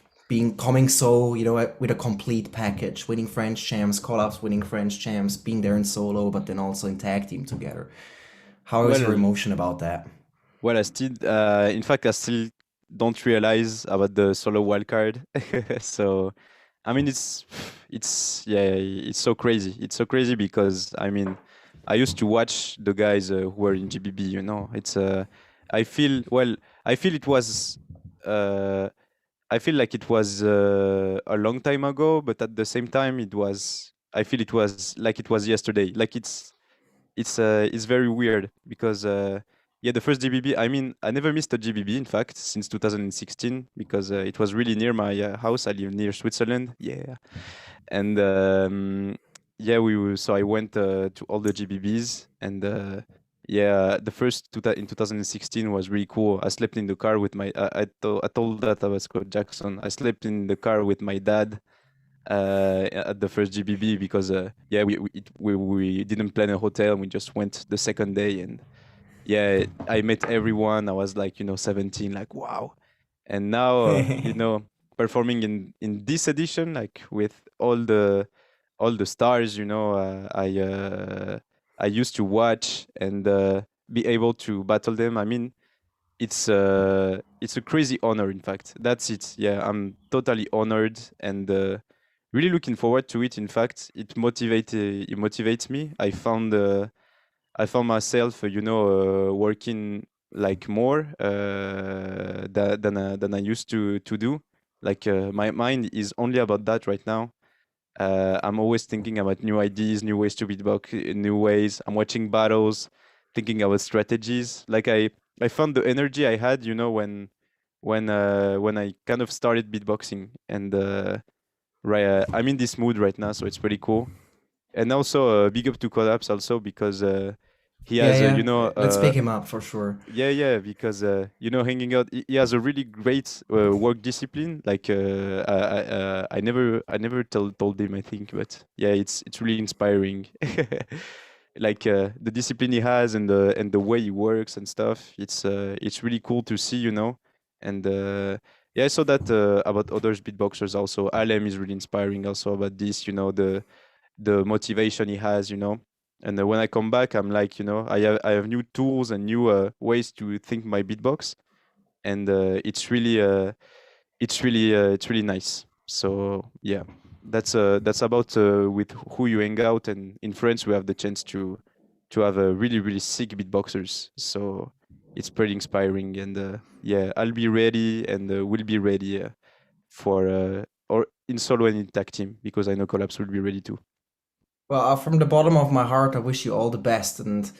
Coming so, you know, with a complete package, winning French champs, call-ups, winning French champs, being there in solo, but then also in tag team together. How is your emotion about that? Well, in fact, I still don't realize about the solo wildcard. So, I mean, it's so crazy. It's so crazy because I mean, I used to watch the guys who were in GBB. You know, it's I feel it was I feel like it was a long time ago, but at the same time, I feel it was like it was yesterday. Like it's very weird because yeah, the first GBB. I mean, I never missed a GBB in fact since 2016 because it was really near my house. I live near Switzerland. Yeah, and yeah, so I went to all the GBBs, and yeah, the first in 2016 was really cool. I slept in the car with my. I told that I was called Jackson. I slept in the car with my dad at the first GBB because yeah, we didn't plan a hotel. We just went the second day, and yeah, I met everyone. I was like, you know, 17, like wow. And now you know, performing in this edition, like with all the stars, you know, I used to watch and be able to battle them. I mean, it's a crazy honor. In fact, that's it. Yeah, I'm totally honored and really looking forward to it. In fact, it motivates me. I found myself, you know, working like more than I used to do. Like my mind is only about that right now. I'm always thinking about new ideas, new ways to beatbox, new ways. I'm watching battles, thinking about strategies. Like I found the energy I had, you know, when I kind of started beatboxing, and I'm in this mood right now, so it's pretty cool. And also big up to Collapse also because he Yeah, has yeah. you know Let's pick him up for sure. yeah, because you know, hanging out, he has a really great work discipline. Like I never told him, I think, but yeah, it's really inspiring. Like the discipline he has and the way he works and stuff. It's really cool to see, you know. And yeah, I saw that about other beatboxers also. Alem is really inspiring also about this, you know, the motivation he has, you know. And when I come back, I'm like, you know, I have new tools and new ways to think my beatbox, and it's really nice. So yeah, that's about with who you hang out, and in France we have the chance to have a really sick beatboxers. So it's pretty inspiring, and yeah, I'll be ready and will be ready for or in solo and in tag team, because I know Collapse will be ready too. Well, from the bottom of my heart, I wish you all the best. And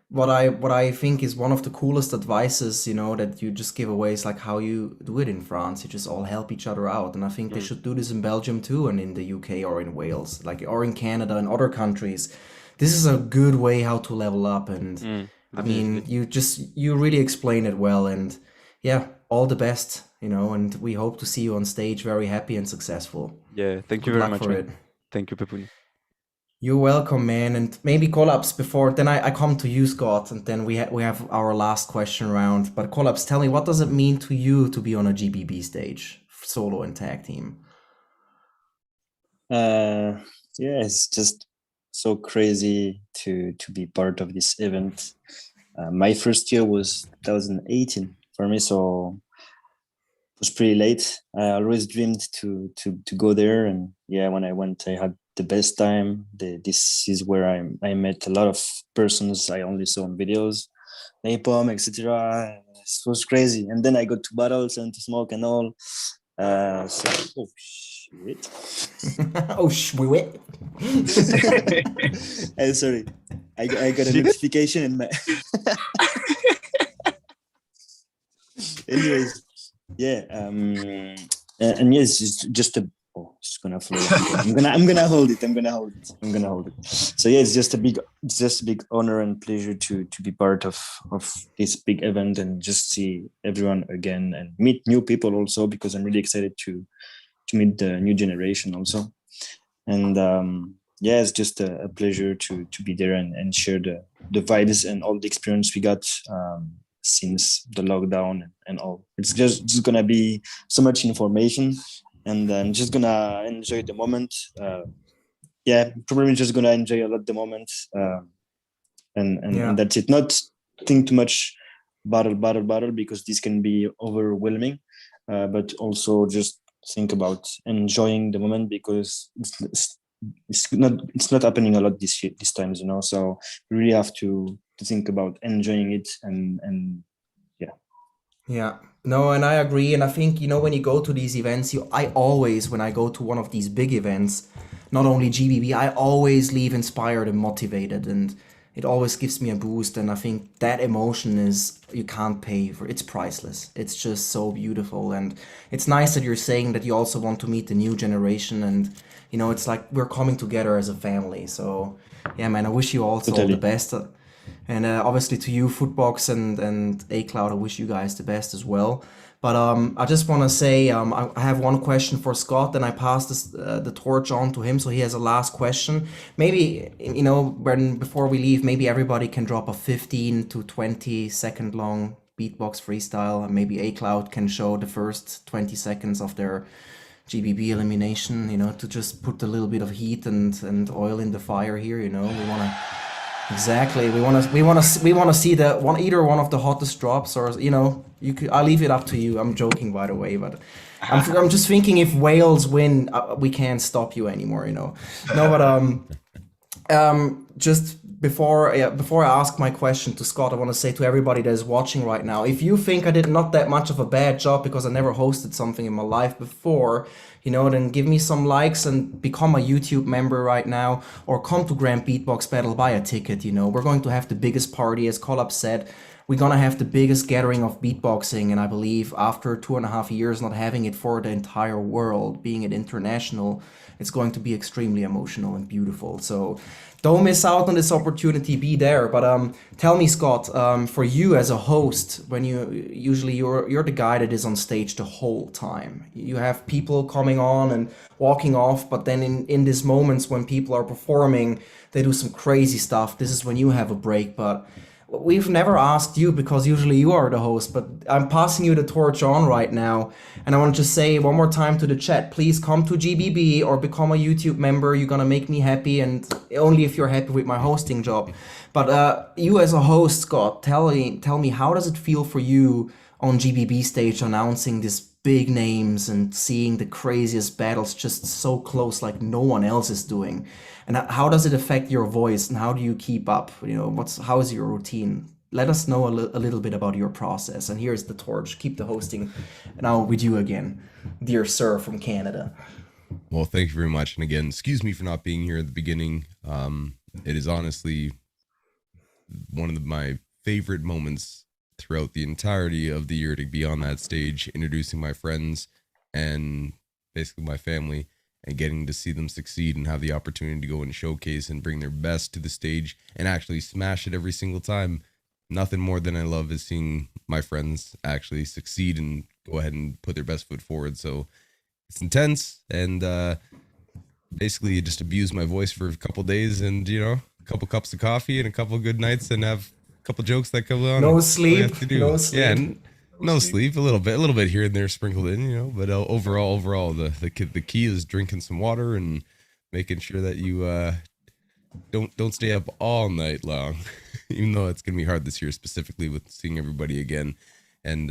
what I think is one of the coolest advices, you know, that you just give away is like how you do it in France. You just all help each other out, and I think they should do this in Belgium too, and in the UK or in Wales, like or in Canada and other countries. This is a good way how to level up, and I mean, you really explain it well, and yeah, all the best, you know, and we hope to see you on stage very happy and successful. Yeah, thank you Good very luck much, for man. it. Thank you, Pepuni. You're welcome, man. And maybe Collapse before, then I come to you, Scott, and then we have our last question round. But Collapse, tell me, what does it mean to you to be on a GBB stage, solo and tag team? Yeah, it's just so crazy to be part of this event. My first year was 2018 for me, so it was pretty late. I always dreamed to go there, and yeah, when I went, I had the best time. This is where I met a lot of persons I only saw on videos, Napalm, etc. It was crazy. And then I got to battles and to smoke and all. So, oh shit! Oh shit! Sorry, I got a notification in my. Anyways, yeah. And yes, it's just a. Oh, it's gonna flow. I'm gonna hold it. I'm gonna hold it. So yeah, it's just a big honor and pleasure to be part of this big event and just see everyone again and meet new people also, because I'm really excited to meet the new generation also. And yeah, it's just a pleasure to be there and share the vibes and all the experience we got since the lockdown and all. It's just gonna be so much information. And I'm just gonna enjoy the moment. Yeah, probably just gonna enjoy a lot the moment, and that's it. Not think too much battle, because this can be overwhelming. But also just think about enjoying the moment, because it's not happening a lot these times, you know. So you really have to think about enjoying it and yeah. Yeah, no, and I agree. And I think, you know, when you go to these events, I always, when I go to one of these big events, not only GBB, I always leave inspired and motivated, and it always gives me a boost. And I think that emotion you can't pay for. It's priceless. It's just so beautiful. And it's nice that you're saying that you also want to meet the new generation. And, you know, it's like we're coming together as a family. So yeah, man, I wish you also all the best. And obviously to you, Footbox and A-Cloud, I wish you guys the best as well. But I just want to say I have one question for Scott, and I pass the torch on to him, so he has a last question. Maybe, before we leave, maybe everybody can drop a 15 to 20 second long beatbox freestyle, and maybe A Cloud can show the first 20 seconds of their GBB elimination, you know, to just put a little bit of heat and oil in the fire here, you know. We want to exactly. We want to see either one of the hottest drops, or you know, I'll leave it up to you. I'm joking, by the way, but I'm just thinking if Wales win, we can't stop you anymore, you know. No, but just before I ask my question to Scott, I want to say to everybody that is watching right now, if you think I did not that much of a bad job because I never hosted something in my life before, you know, then give me some likes and become a YouTube member right now, or come to Grand Beatbox Battle, buy a ticket, you know. We're going to have the biggest party, as Collab said. We're gonna have the biggest gathering of beatboxing, and I believe after 2.5 years not having it for the entire world, being it international, it's going to be extremely emotional and beautiful. So don't miss out on this opportunity, be there. But tell me, Scott, for you as a host, when you're the guy that is on stage the whole time. You have people coming on and walking off, but then in these moments when people are performing, they do some crazy stuff. This is when you have a break, but we've never asked you, because usually you are the host, but I'm passing you the torch on right now. And I want to just say one more time to the chat, please come to GBB or become a YouTube member. You're gonna make me happy, and only if you're happy with my hosting job. But you as a host, Scott, tell me, how does it feel for you on GBB stage announcing these big names and seeing the craziest battles just so close, like no one else is doing? And how does it affect your voice, and how do you keep up? You know, how is your routine? Let us know a little bit about your process. And here's the torch. Keep the hosting now with you again, dear sir from Canada. Well, thank you very much. And again, excuse me for not being here at the beginning. It is honestly one of my favorite moments throughout the entirety of the year to be on that stage, introducing my friends and basically my family, and getting to see them succeed and have the opportunity to go and showcase and bring their best to the stage and actually smash it every single time. Nothing more than I love is seeing my friends actually succeed and go ahead and put their best foot forward. So it's intense, and basically just abuse my voice for a couple days, and you know, a couple cups of coffee and a couple good nights, and have a couple jokes that come on. No sleep. No sleep. Yeah, no sleep. A little bit here and there sprinkled in, you know. But overall, the key is drinking some water and making sure that you don't stay up all night long, even though it's gonna be hard this year, specifically with seeing everybody again. And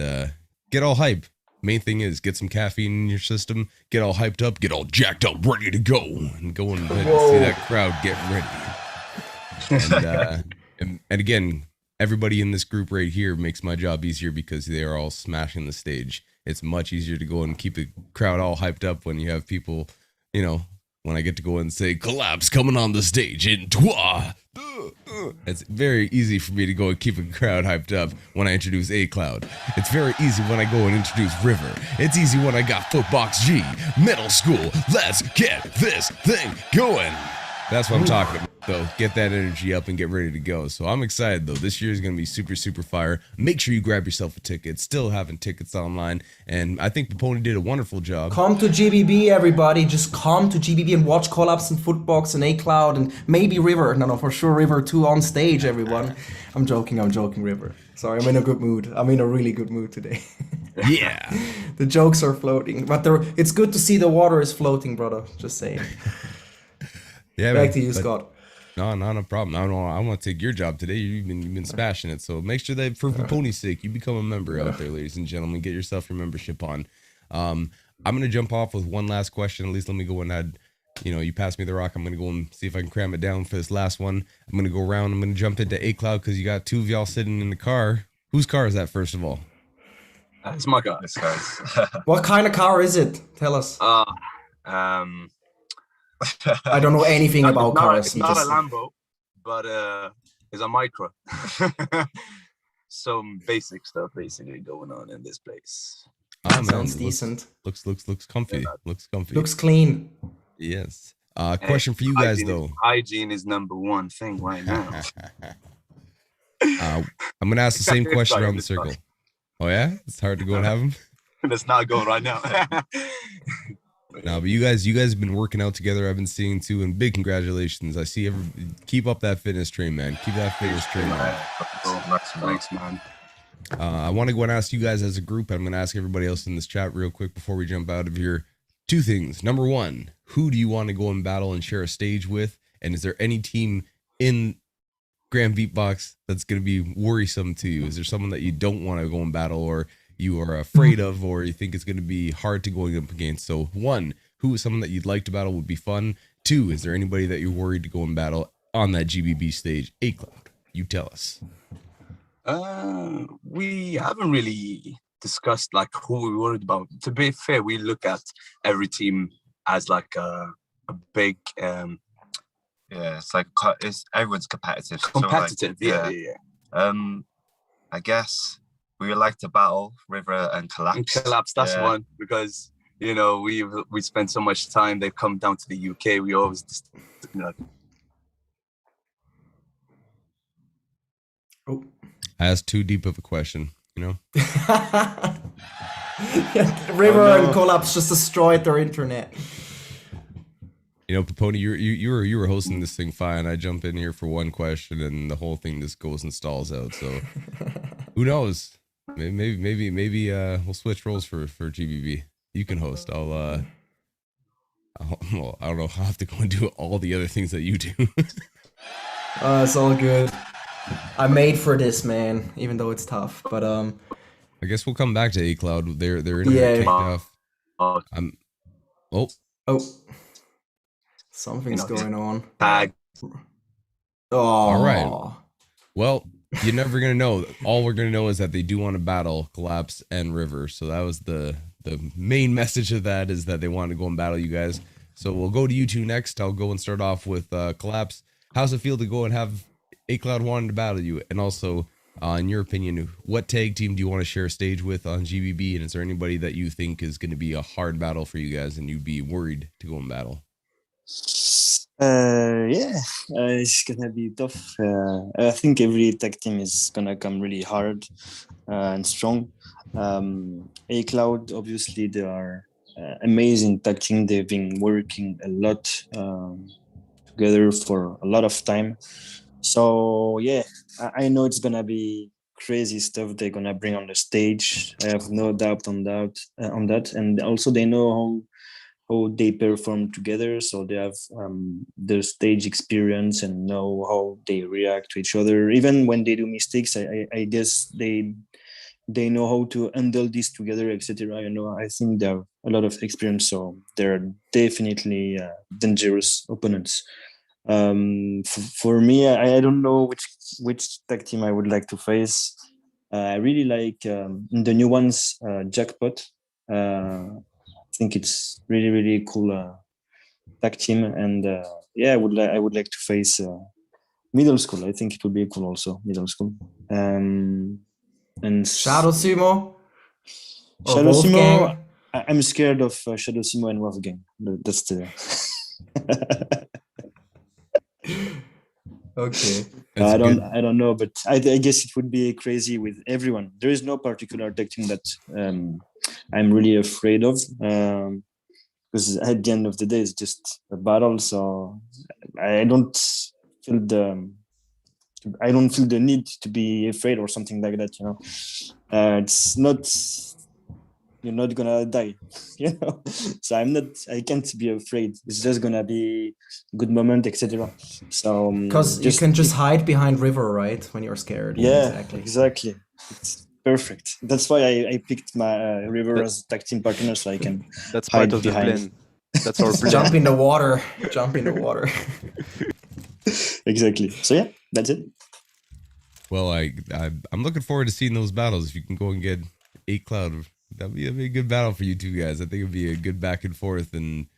get all hype. Main thing is get some caffeine in your system, get all hyped up, get all jacked up, ready to go, and go and see that crowd get ready. And again, everybody in this group right here makes my job easier because they are all smashing the stage. It's much easier to go and keep the crowd all hyped up when you have people, you know, when I get to go and say, Collapse coming on the stage in trois. It's very easy for me to go and keep a crowd hyped up when I introduce A Cloud. It's very easy when I go and introduce River. It's easy when I got Footbox G, Middle School. Let's get this thing going. That's what I'm talking about, though. Get that energy up and get ready to go. So I'm excited, though. This year is going to be super, super fire. Make sure you grab yourself a ticket. Still having tickets online. And I think the Pony did a wonderful job. Come to GBB, everybody. Just come to GBB and watch Collapse and Footbox and A Cloud and maybe River. No, for sure River too on stage, everyone. I'm joking, River. Sorry, I'm in a good mood. I'm in a really good mood today. Yeah. The jokes are floating. But it's good to see the water is floating, brother. Just saying. Yeah, back to you, Scott. No, not a problem. I want to take your job today. You've been smashing it. So make sure that for Pony's sake, you become a member out there, ladies and gentlemen. Get yourself your membership on. I'm gonna jump off with one last question. At least let me go and add. You know, you passed me the rock. I'm gonna go and see if I can cram it down for this last one. I'm gonna go around. I'm gonna jump into A Cloud because you got two of y'all sitting in the car. Whose car is that, first of all? It's my car. This guy's. What kind of car is it? Tell us. I don't know anything about cars. It's not a Lambo, but it's a Micro. Some basic stuff basically going on in this place. Oh, sounds decent. Looks comfy. Looks comfy. Looks clean. Yes. Question for you guys though. Hygiene is number one thing right now. I'm gonna ask the same question around the circle. Oh yeah, it's hard to go and have them. That's not going right now. No, but you guys have been working out together. I've been seeing too, and big congratulations. I see keep up that fitness train, man. Keep that fitness train, man. Thanks, man. I want to go and ask you guys as a group. I'm going to ask everybody else in this chat real quick before we jump out of here. Two things. Number one, who do you want to go and battle and share a stage with? And is there any team in Grand Beatbox that's going to be worrisome to you? Is there someone that you don't want to go and battle, or you are afraid of, or you think it's going to be hard to go up against? So one, who is someone that you'd like to battle would be fun? Two, is there anybody that you're worried to go and battle on that GBB stage? A-Cloud, you tell us. We haven't really discussed like who we're worried about. To be fair, we look at every team as like a big Yeah, it's like everyone's competitive. competitive. So like, I guess we would like to battle River and Collapse. And Collapse, that's Yeah. one, because you know we spend so much time. They've come down to the UK. We always just, you know. Oh. I asked too deep of a question, you know? River Oh, no. and Collapse just destroyed their internet. You know, Paponi, you were hosting this thing fine. I jump in here for one question, and the whole thing just goes and stalls out. So, who knows? Maybe we'll switch roles for GBB. You can host. Well, I don't know. I'll have to go and do all the other things that you do. It's all good. I'm made for this, man. Even though it's tough, but I guess we'll come back to A-Cloud. They're internet Yeah. kicked off. Oh, oh, something's You know, going on. tag. Oh, All right. Well, you're never gonna know. All we're gonna know is that they do want to battle Collapse and River. So that was the main message of that, is that they want to go and battle you guys. So we'll go to you two next. I'll go and start off with Collapse. How's it feel to go and have A-Cloud wanting to battle you? And also, in your opinion, what tag team do you want to share a stage with on GBB? And is there anybody that you think is going to be a hard battle for you guys and you'd be worried to go and battle? It's gonna be tough. I think every tag team is gonna come really hard and strong. A-Cloud, obviously, they are amazing tag team. They've been working a lot together for a lot of time. So yeah, I know it's gonna be crazy stuff they're gonna bring on the stage. I have no doubt on that. And also they know how they perform together, so they have their stage experience and know how they react to each other. Even when they do mistakes, I guess they know how to handle this together, etc. You know, I think they have a lot of experience, so they're definitely dangerous opponents. For me, I don't know which tag team I would like to face. I really like the new ones, Jackpot. I think it's really cool tag team, and I would like to face Middle School. I think it would be cool also, Middle School. And Shadow Sumo. Or Shadow Sumo. Wolfgang? I'm scared of Shadow Sumo and Wolfgang. That's the. Okay. I don't know, but I guess it would be crazy with everyone. There is no particular tag team that I'm really afraid of, because at the end of the day, it's just a battle. So I don't feel the need to be afraid or something like that. You know, it's not. You're not gonna die, you know. So I can't be afraid. It's just gonna be a good moment, etc. So Because you can just hide behind River, right? When you're scared. Yeah, exactly. It's perfect. That's why I picked my River as tag team partner, so I can. That's part hide of the behind. plan. That's our Just plan. jump in the water. Jump in the water. Exactly. So yeah, that's it. Well, I'm looking forward to seeing those battles. If you can go and get A-Cloud, that'd be a good battle for you two guys. I think it'd be a good back and forth. And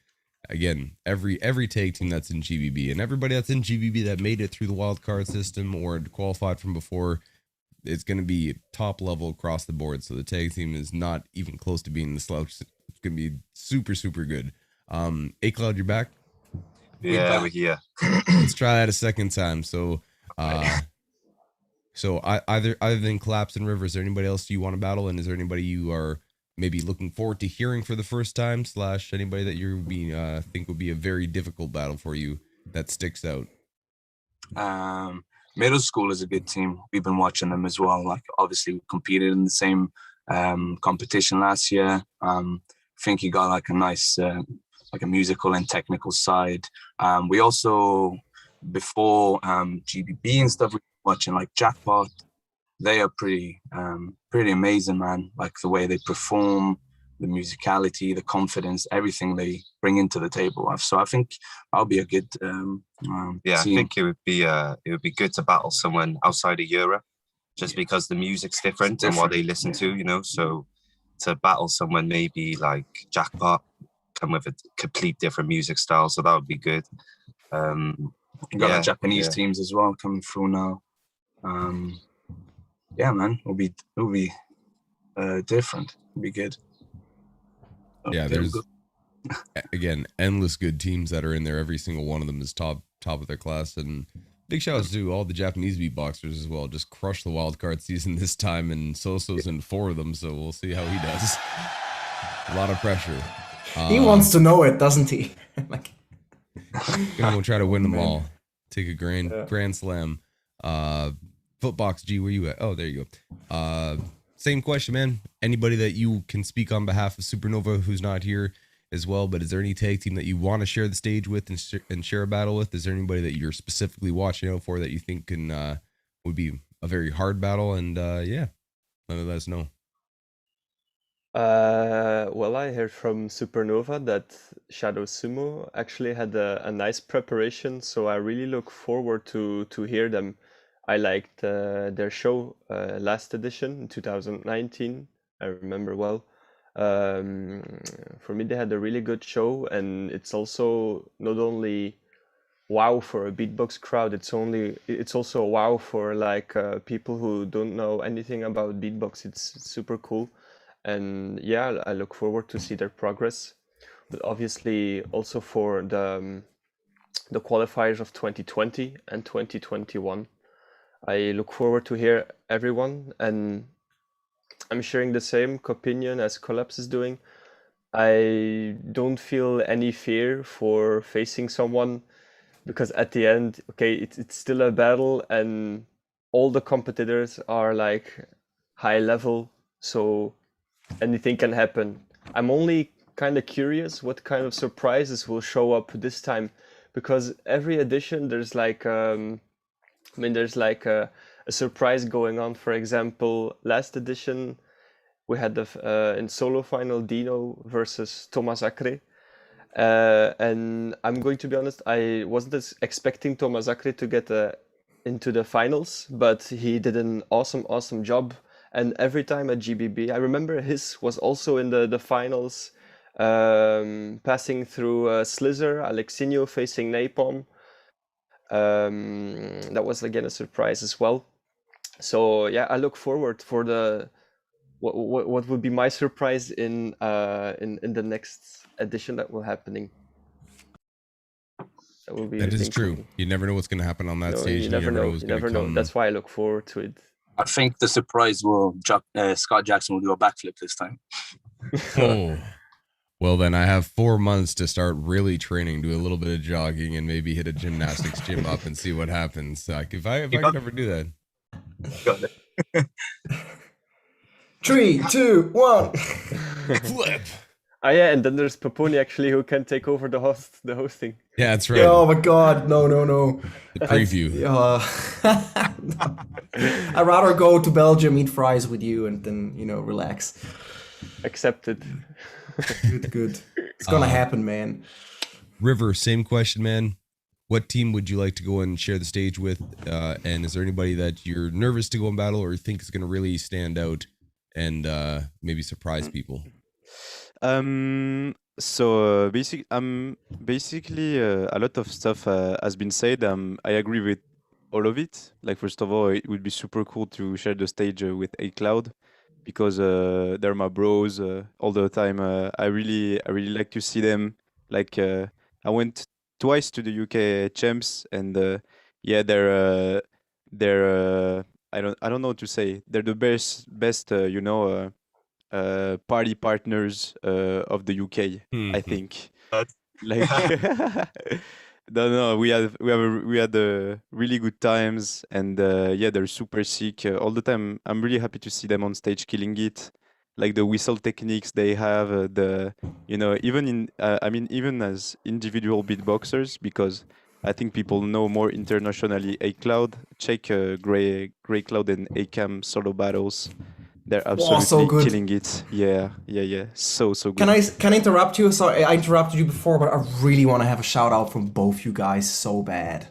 again, every tag team that's in GBB and everybody that's in GBB that made it through the wildcard system or qualified from before, it's going to be top level across the board. So the tag team is not even close to being the slouch. It's going to be super, super good. A-Cloud, you're back? Yeah, we're here. Let's try that a second time. So, either than Collapse and River, is there anybody else you want to battle? And is there anybody you are maybe looking forward to hearing for the first time, / anybody that you think would be a very difficult battle for you that sticks out? Middle school is a good team. We've been watching them as well. Like obviously we competed in the same competition last year. I think he got like a nice like a musical and technical side. We also, before GBB and stuff, we were watching like Jackpot. They are pretty amazing, man. Like the way they perform, the musicality, the confidence, everything they bring into the table. So I think I'll be a good Yeah, team. I think it would be good to battle someone outside of Europe, just because the music's different than what they listen to, you know. So to battle someone maybe like Jackpot, come with a complete different music style, so that would be good. You got like Japanese teams as well coming through now. Yeah, man, it'll be different. It'll be good. Yeah, there's again endless good teams that are in there. Every single one of them is top of their class, and big shout outs to all the Japanese beatboxers as well. Just crushed the wildcard season this time, and Soso's in 4 of them, so we'll see how he does. A lot of pressure. He wants to know it, doesn't he? Like, gonna go try to win them all. Take a grand slam. Footbox G, where you at? Oh, there you go. Same question, man. Anybody that you can speak on behalf of Supernova who's not here as well, but is there any tag team that you want to share the stage with and share a battle with? Is there anybody that you're specifically watching out for that you think can would be a very hard battle? And yeah, let us know. Well, I heard from Supernova that Shadow Sumo actually had a nice preparation, so I really look forward to hear them. I liked their show last edition in 2019. I remember well. For me, they had a really good show, and it's also not only wow for a beatbox crowd. It's also a wow for like people who don't know anything about beatbox. It's super cool, and yeah, I look forward to see their progress. But obviously, also for the qualifiers of 2020 and 2021. I look forward to hear everyone, and I'm sharing the same opinion as Collapse is doing. I don't feel any fear for facing someone, because at the end, okay, it's still a battle, and all the competitors are like high level, so anything can happen. I'm only kind of curious what kind of surprises will show up this time, because every edition there's like there's like a surprise going on. For example, last edition we had the in solo final Dino versus Thomas Acre, and I'm going to be honest, I wasn't expecting Thomas Acre to get into the finals, but he did an awesome job. And every time at GBB, I remember his was also in the finals, passing through Slizzer, Alexinho facing Napalm. That was again a surprise as well. So yeah, I look forward for the what would be my surprise in the next edition that will happening. That will be. That is true. You never know what's going to happen on that stage. You never know. You never know. That's why I look forward to it. I think the surprise will Scott Jackson will do a backflip this time. Oh. Well, then I have 4 months to start really training, do a little bit of jogging, and maybe hit a gymnastics gym up and see what happens. Like if I could ever do that. Got it. 3, 2, 1. Flip. Oh yeah, and then there's Paponi actually who can take over the hosting. Yeah, that's right. Oh my god, no. The preview. I'd rather go to Belgium, eat fries with you, and then, relax. Accepted. Good. It's gonna happen, man. River, same question, man. What team would you like to go and share the stage with? And is there anybody that you're nervous to go in battle or think is going to really stand out and maybe surprise people? So basically, a lot of stuff has been said. I agree with all of it. Like, first of all, it would be super cool to share the stage with A-Cloud, because they're my bros all the time. I really like to see them. Like, I went twice to the UK champs, and yeah, they're I don't know what to say. They're the best party partners of the UK. I think. Like No, we had really good times, and yeah, they're super sick all the time. I'm really happy to see them on stage killing it, like the whistle techniques they have, even even as individual beatboxers, because I think people know more internationally A Cloud. Check Grey Cloud and A Cam solo battles. They're Oh, so absolutely good. killing it. Yeah. So Can good. I interrupt you? Sorry, I interrupted you before, but I really want to have a shout out from both you guys so bad.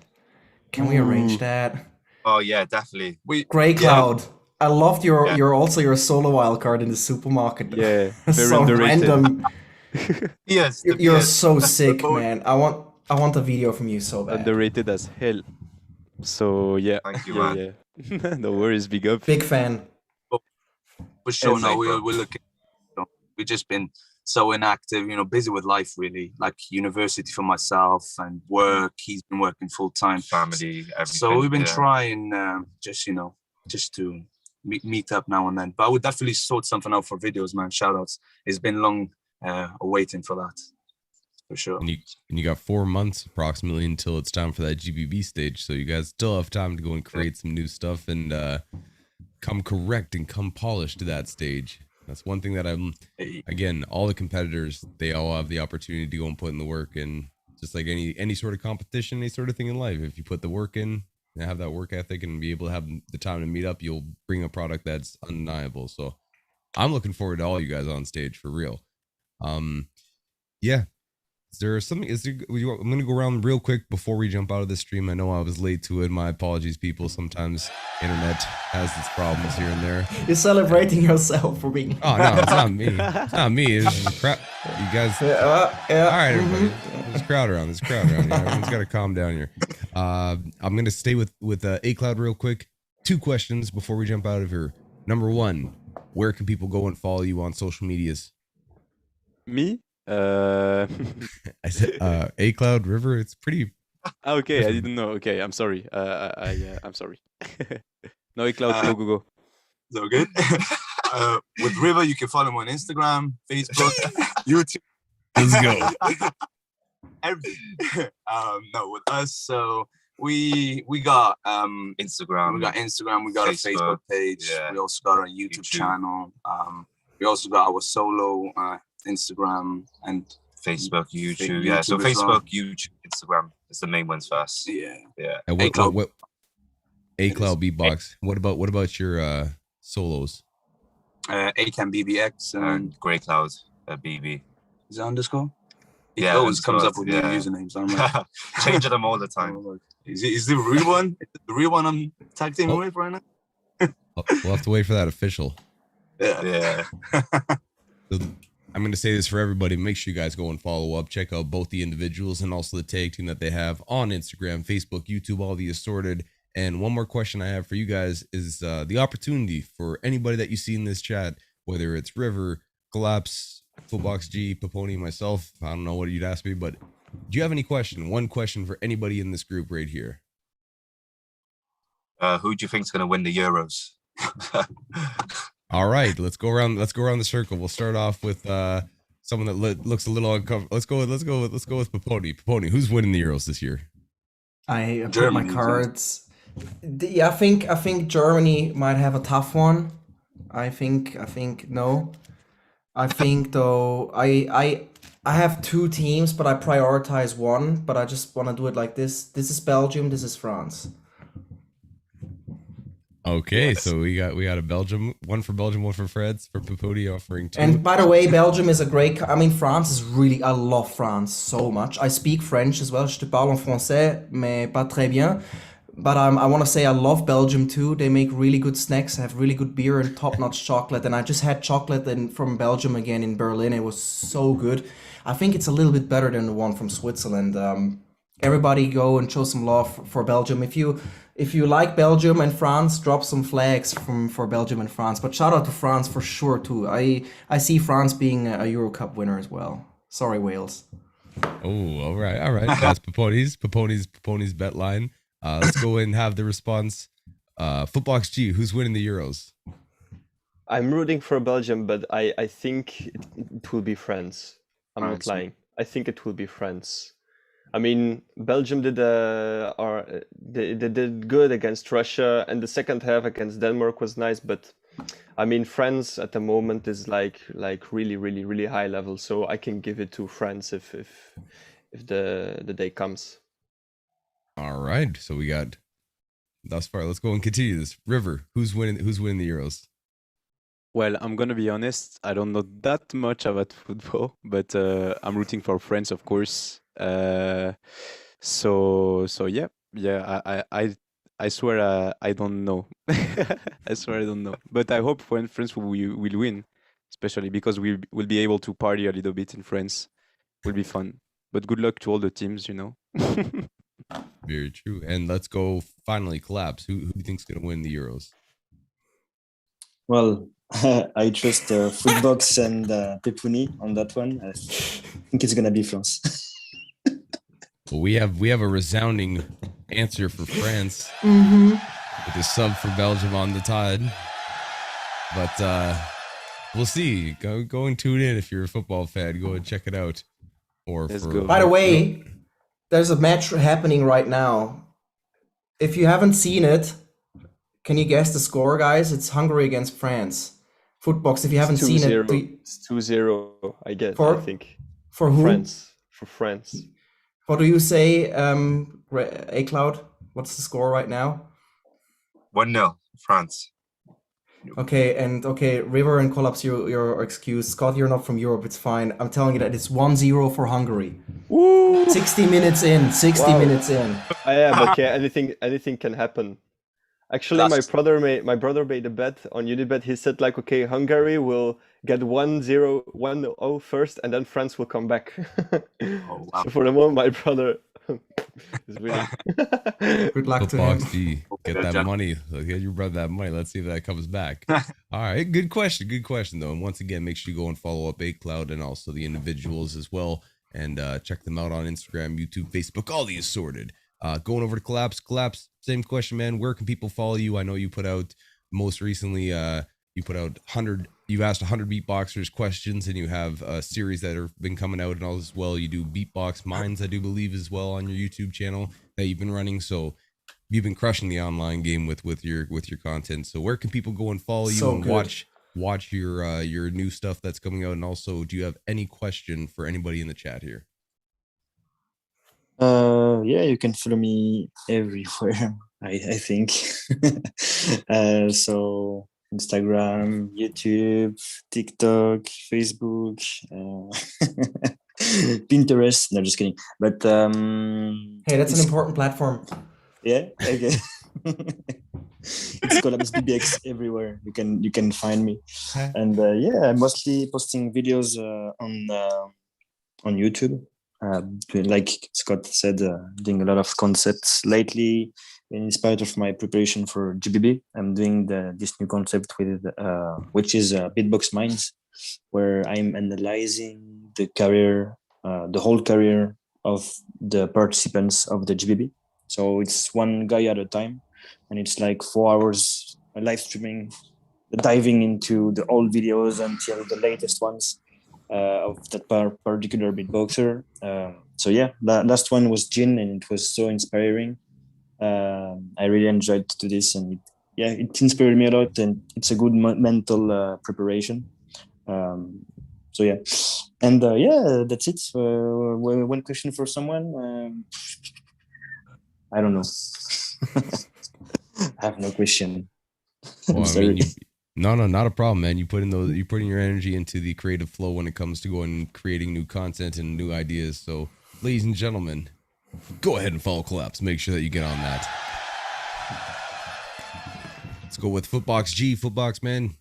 Can we arrange that? Oh yeah, definitely. Grey Cloud. I loved your Yeah. your solo wildcard in the supermarket. Yeah, very So underrated. random. Yes, You're so sick, man. I want a video from you so bad. Underrated as hell. So yeah. Thank you, Yeah. No worries, big up. Big fan. For sure. Yes, No, bro. we're looking. We've just been so inactive, busy with life, really, like university for myself and work. He's been working full time. Family, everything. So we've been yeah. trying just to meet up now and then. But I would definitely sort something out for videos, man. Shout outs. It's been long waiting for that, for sure. And you got 4 months approximately until it's time for that GBB stage. So you guys still have time to go and create some new stuff and come correct and come polished to that stage. That's one thing that again, all the competitors, they all have the opportunity to go and put in the work. And just like any sort of competition, any sort of thing in life, if you put the work in and have that work ethic and be able to have the time to meet up, you'll bring a product that's undeniable. So I'm looking forward to all you guys on stage for real. Yeah. Is there something? I'm gonna go around real quick before we jump out of this stream. I know I was late to it. My apologies, people. Sometimes internet has its problems here and there. You're celebrating yourself for being. Oh no, it's not me. It's not me. It's just crap. You guys. Yeah. All right, everybody. There's a crowd around. There's a crowd around here. Everyone's got to calm down here. I'm gonna stay with A Cloud real quick. 2 questions before we jump out of here. Number 1, where can people go and follow you on social medias? Me? I said A Cloud River. It's pretty. Okay, I didn't know. Okay, I'm sorry. I'm sorry. No, A Cloud, go. So good. With River, you can follow him on Instagram, Facebook, YouTube. Let's go. Everything. No, with us, so we got Instagram. We got Instagram. We got Facebook, a Facebook page. yeah. We also got a YouTube channel. We also got our solo Instagram and Facebook, YouTube. YouTube Yeah, so as well. Facebook, YouTube, Instagram is the main ones first. Yeah. And A-Cloud. what A Cloud Beatbox. What about your solos? Acam BBX and And Grey Cloud, BB. is it underscore? It Yeah, always comes up underscore, with new yeah. usernames. I'm like, Changing them all the time. is the real one? Is it the real one I'm tag teaming with right now? We'll have to wait for that official. Yeah. So I'm going to say this for everybody. Make sure you guys go and follow up. Check out both the individuals and also the tag team that they have on Instagram, Facebook, YouTube, all the assorted. And one more question I have for you guys is the opportunity for anybody that you see in this chat, whether it's River, Collapse, Footbox G, Paponi, myself. I don't know what you'd ask me, but do you have any question? One question for anybody in this group right here. Who do you think's going to win the Euros? All right, let's go around the circle. We'll start off with someone that looks a little uncomfortable. Let's go with Paponi. Paponi, who's winning the Euros this year? I put Germany, my cards. Yeah, I think Germany might have a tough one. I think no. I think though I have 2 teams, but I prioritize one. But I just want to do it like this. This is Belgium. This is France. Okay, Yes. so we got a Belgium, one for Belgium, one for France, for Paponi offering 2. And by the way, Belgium is a great. France is really. I love France so much. I speak French as well. Je te parle en français, mais pas très bien. But I want to say I love Belgium too. They make really good snacks, have really good beer and top-notch chocolate. And I just had chocolate from Belgium again in Berlin. It was so good. I think it's a little bit better than the one from Switzerland. Everybody go and show some love for Belgium. If you like Belgium and France, drop some flags for Belgium and France. But shout out to France for sure too. I see France being a Euro Cup winner as well. Sorry, Wales. Oh, all right. That's Paponi's bet line. Let's go and have the response. Footbox G, who's winning the Euros? I'm rooting for Belgium, but I think it will be France. I'm not France. lying. I think it will be France. I mean, Belgium did they did good against Russia, and the second half against Denmark was nice. But I mean, France at the moment is like really high level. So I can give it to France if the day comes. All right, so we got thus far. Let's go and continue this. River, who's winning? Who's winning the Euros? Well, I'm gonna be honest. I don't know that much about football, but I'm rooting for France, of course. So yeah. I swear I don't know. I swear I don't know. But I hope France will win, especially because we will be able to party a little bit in France. Will be fun. But good luck to all the teams, you know. Very true. And let's go finally collapse. Who do you think's gonna win the Euros? Well, I trust Footbox and Pepuni on that one. I think it's gonna be France. Well, we have a resounding answer for France with a sub for Belgium on the tide. But we'll see. Go and tune in if you're a football fan. Go and check it out. Let's go. By the way, there's a match happening right now. If you haven't seen it, can you guess the score, guys? It's Hungary against France. Footbox, if you haven't seen it. It's 2-0, I think. For who? France. For France. What do you say, A-Cloud? What's the score right now? 1-0, France. Okay, River and Collapse, your excuse. Scott, you're not from Europe, it's fine. I'm telling you that it's 1-0 for Hungary. Woo! 60 minutes in, 60 minutes in. Yeah, but yeah, anything can happen. Actually, my brother made a bet on Unibet. He said like, okay, Hungary will get 1-0 first, and then France will come back. Oh, wow. So for the moment, my brother is winning. Good luck to him. Footbox G, get that money. Get your brother that money. Let's see if that comes back. All right, good question though. And once again, make sure you go and follow up A-Cloud and also the individuals as well, and check them out on Instagram, YouTube, Facebook, all the assorted. Going over to Collapse, same question, man. Where can people follow you? I know you put out most recently, you put out 100, you've asked 100 beatboxers questions, and you have a series that have been coming out and all as well. You do beatbox minds, I do believe, as well on your YouTube channel that you've been running. So you've been crushing the online game with your content. So where can people go and follow you and watch your new stuff that's coming out? And also, do you have any question for anybody in the chat here? Yeah, you can follow me everywhere, I think. So Instagram, YouTube, TikTok, Facebook, Pinterest. No, just kidding. But hey, that's an important platform. Yeah, okay. It's called SBX everywhere. You can find me. And yeah, I'm mostly posting videos on YouTube. Like Scott said, doing a lot of concepts lately. Inspired of my preparation for GBB, I'm doing this new concept with which is Beatbox Minds, where I'm analyzing the whole career of the participants of the GBB. So it's one guy at a time, and it's like 4 hours live streaming, diving into the old videos until the latest ones. Of that particular beatboxer. So yeah, that last one was Jin, and it was so inspiring. I really enjoyed to do this, and it inspired me a lot, and it's a good mental preparation. So yeah, and yeah, that's it. One question for someone. I don't know. I have no question. Well, I mean, no, not a problem, man. You put in your energy into the creative flow when it comes to going and creating new content and new ideas. So, ladies and gentlemen, go ahead and follow Collapse. Make sure that you get on that. Let's go with Footbox G. Footbox, man.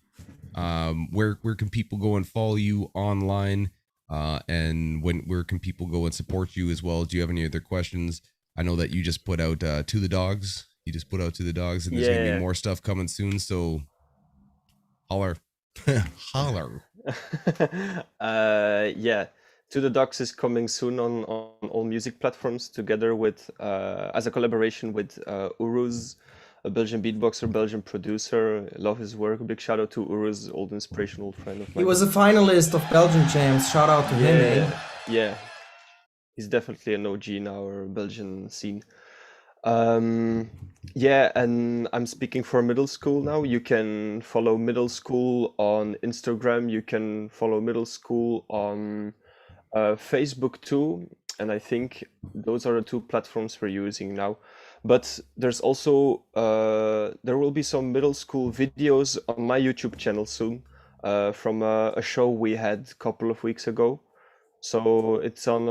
Where can people go and follow you online? And where can people go and support you as well? Do you have any other questions? I know that you just put out To the Dogs. You just put out To the Dogs, and there's gonna be more stuff coming soon. So. Holler. Yeah, To the Dogs is coming soon on all music platforms, together with as a collaboration with Uruz, a Belgian beatboxer, Belgian producer. Love his work. Big shout out to Uruz, old inspirational friend of mine. He was a finalist of Belgian Champs. Shout out to him. Yeah. He's definitely an OG in our Belgian scene. Yeah, and I'm speaking for middle school now. You can follow middle school on Instagram. You can follow middle school on Facebook too. And I think those are the two platforms we're using now. But there's also there will be some middle school videos on my YouTube channel soon from a show we had a couple of weeks ago. So it's on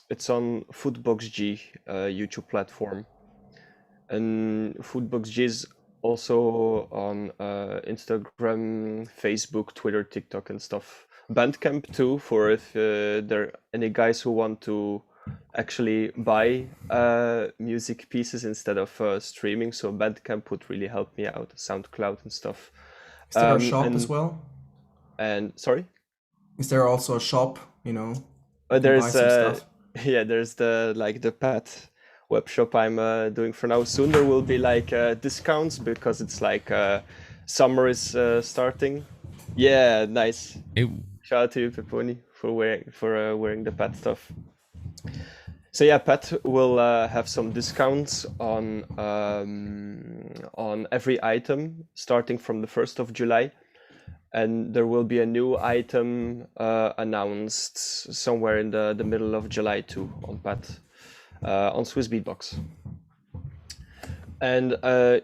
Foodbox G YouTube platform, and Foodbox G is also on Instagram, Facebook, Twitter, TikTok, and stuff. Bandcamp too, for if there are any guys who want to actually buy music pieces instead of streaming. So Bandcamp would really help me out. SoundCloud and stuff. Is there a shop as well? And sorry. Is there also a shop, you know? You can buy There's some stuff? yeah, there's the Pat web shop I'm doing for now. Soon there will be like discounts because it's like summer is starting. Yeah, nice. Hey, Shout out to you, Peponi, for wearing the Pat stuff. So yeah, Pat will have some discounts on every item starting from the 1st of July. And there will be a new item announced somewhere in the middle of July too on Pat, on Swiss Beatbox. And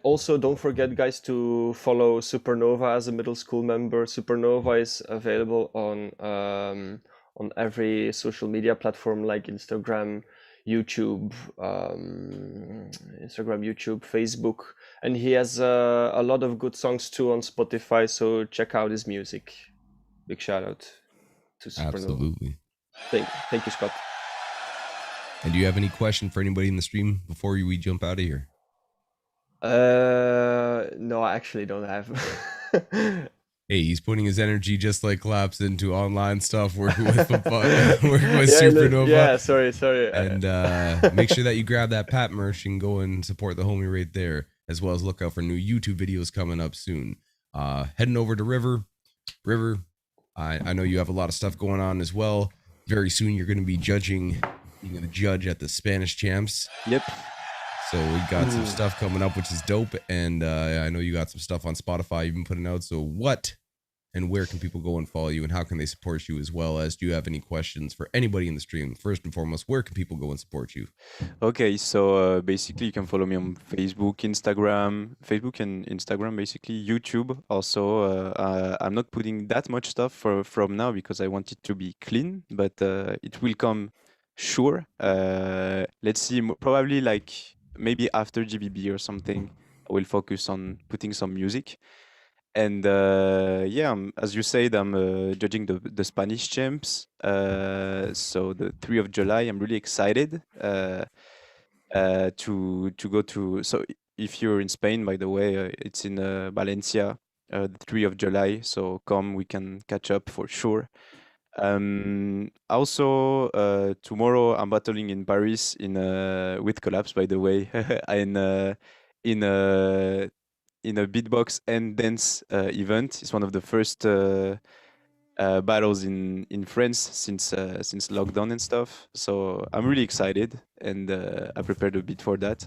also don't forget, guys, to follow Supernova as a middle school member. Supernova is available on every social media platform like Instagram, YouTube, Facebook. And he has a lot of good songs too on Spotify, so check out his music. Big shout out to Supernova. absolutely. Thank you, Scott. And do you have any question for anybody in the stream before we jump out of here? No, I actually don't have. Hey, he's putting his energy just like Collapse into online stuff, working with Supernova. Yeah, sorry. And make sure that you grab that Pat merch and go and support the homie right there, as well as look out for new YouTube videos coming up soon. Heading over to River, I know you have a lot of stuff going on as well. Very soon you're going to be judging. You're going to judge at the Spanish Champs. Yep. So we got some stuff coming up, which is dope. And I know you got some stuff on Spotify you've been putting out. So what and where can people go and follow you, and how can they support you, as well as do you have any questions for anybody in the stream? First and foremost, where can people go and support you? Okay, so basically you can follow me on Facebook and Instagram, basically YouTube. Also, I'm not putting that much stuff from now because I want it to be clean, but it will come sure. Let's see, probably like maybe after GBB or something, I will focus on putting some music. And yeah, as you said, I'm judging the Spanish champs. So the 3rd of July, I'm really excited to go to. So if you're in Spain, by the way, it's in Valencia, the 3rd of July. So come, we can catch up for sure. Also, tomorrow I'm battling in Paris with Collapse, by the way, in a beatbox and dance event. It's one of the first battles in France since lockdown and stuff. So I'm really excited, and I prepared a bit for that,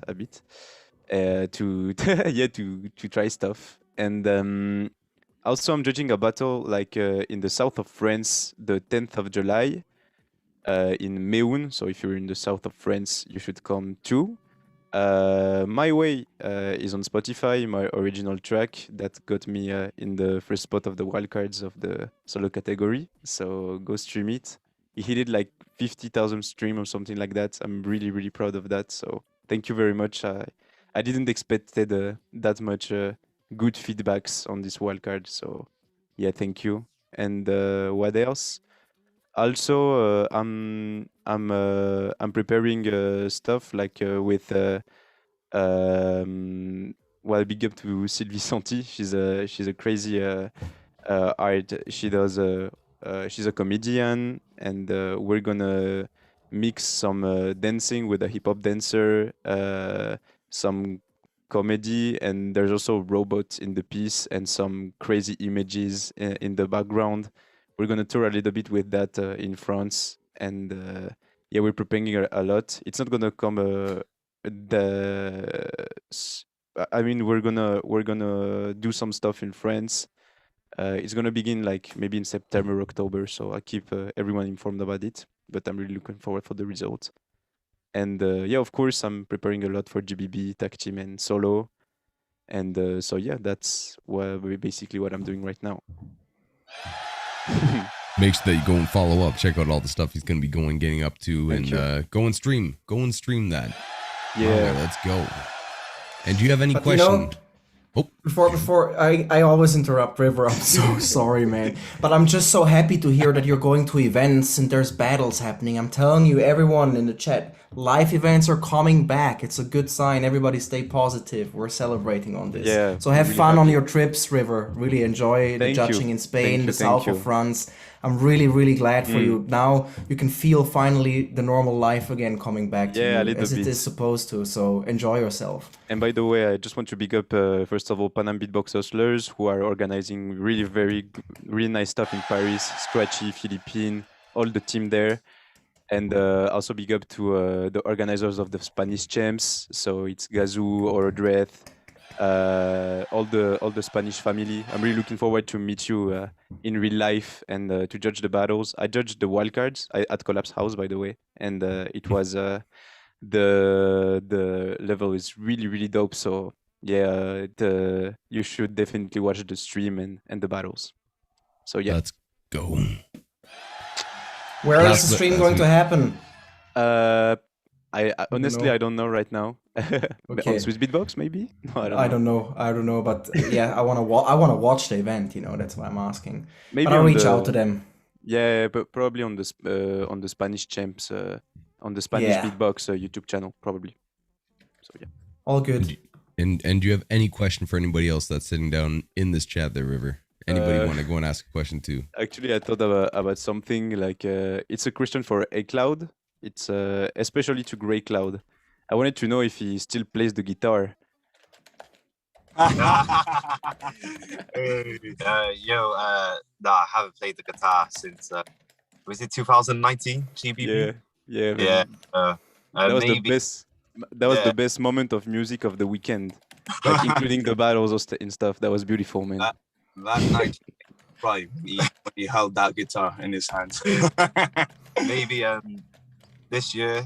to to try stuff. And also I'm judging a battle like in the south of France, the 10th of July, in Méun. So if you're in the south of France, you should come too. My Way is on Spotify, my original track that got me in the first spot of the wildcards of the solo category. So go stream it. He hit it like 50,000 stream or something like that. I'm really, really proud of that. So thank you very much. I didn't expect that much good feedbacks on this wildcard. So yeah, thank you. And what else? Also, I'm preparing stuff like with well, big up to Sylvie Santi. She's a crazy art. She's a comedian, and we're gonna mix some dancing with a hip hop dancer, some comedy, and there's also robots in the piece and some crazy images in the background. We're gonna tour a little bit with that in France, and yeah, we're preparing a lot. It's not gonna come I mean, we're gonna do some stuff in France. It's gonna begin like maybe in September, October. So I'll keep everyone informed about it. But I'm really looking forward for the result. And yeah, of course, I'm preparing a lot for GBB, tag team, and solo. And so yeah, that's basically what I'm doing right now. Make sure that you go and follow up, check out all the stuff he's going to be getting up to, and go and stream that. Yeah, let's go. And do you have any But question? Before I always interrupt River. I'm so sorry, man. But I'm just so happy to hear that you're going to events and there's battles happening. I'm telling you, everyone in the chat, live events are coming back. It's a good sign. Everybody stay positive. We're celebrating on this. Yeah, So have really fun on happy. your trips, River. Really enjoy the Thank judging you. in Spain, Thank the you, south thank of you. France. I'm really, really glad for you. Now you can feel finally the normal life again coming back to Yeah, a you little as it bit. is supposed to. So enjoy yourself. And by the way, I just want to big up, first of all, Panam Beatbox Hustlers, who are organizing really nice stuff in Paris, Scratchy, Philippine, all the team there. And also big up to the organizers of the Spanish champs. So it's Gazoo, Orodreth, all the Spanish family. I'm really looking forward to meet you in real life and to judge the battles. I judged the wildcards at Collapse House, by the way, and it was the level is really dope. So yeah, you should definitely watch the stream and the battles. So yeah, Let's go. Where is Last the but- stream last going to week. happen? I honestly know. I don't know right now. Okay. On Swiss Beatbox maybe? No, I don't know, but yeah, I wanna watch the event. That's why I'm asking. Maybe But I'll on reach the- out to them. Yeah, but probably on the Spanish champs, on the Spanish Yeah. Beatbox YouTube channel, probably. So yeah. All good. And do you have any question for anybody else that's sitting down in this chat there, River? Anybody want to go and ask a question too? Actually, I thought about something like it's a question for A Cloud. It's especially to Grey Cloud. I wanted to know if he still plays the guitar. No, I haven't played the guitar since was it 2019 GBB? Yeah. Yeah. That was maybe. the best. That was Yeah. the best moment of music of the weekend, like including the battles and stuff. That was beautiful, man. That night, right, he held that guitar in his hands. Maybe this year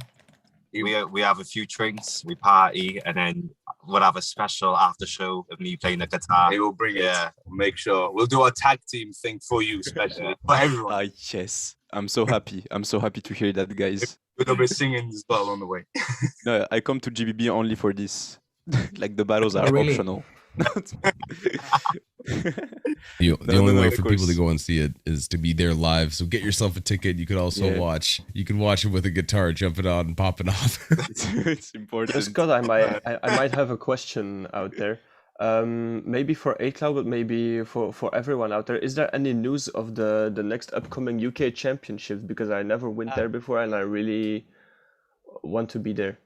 we have a few drinks, we party, and then we'll have a special after show of me playing the guitar. He will bring it. Yeah. Make sure we'll do a tag team thing for you, especially for everyone. Ah, yes. I'm so happy. I'm so happy to hear that, guys. We'll be singing as well on the way. No, I come to GBB only for this. Like the battles are Oh, really? optional. The No, only no, way of for people to course. go and see it is to be there live. So get yourself a ticket. You could also Yeah. watch. You can watch it with a guitar, jumping on and popping off. It's important. Scott, I might have a question out there. Maybe for A-Cloud, but maybe for everyone out there. Is there any news of the next upcoming UK Championships? Because I never went there before, and I really want to be there.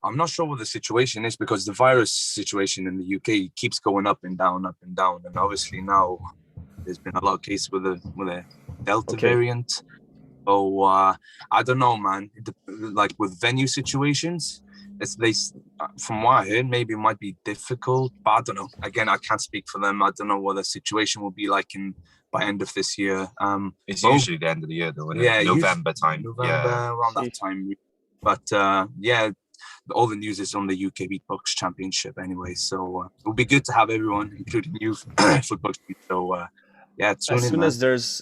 I'm not sure what the situation is because the virus situation in the UK keeps going up and down, and obviously now there's been a lot of cases with a Delta Okay. variant. So I don't know, man. Like with venue situations, from what I heard, maybe it might be difficult, but I don't know. Again, I can't speak for them. I don't know what the situation will be like by end of this year. It's Well, usually the end of the year, though, isn't yeah, it? November time. November, Yeah. around that time. But yeah, all the news is on the UK Beatbox Championship anyway. So it would be good to have everyone, including you, football team. So yeah, tune As in, soon man.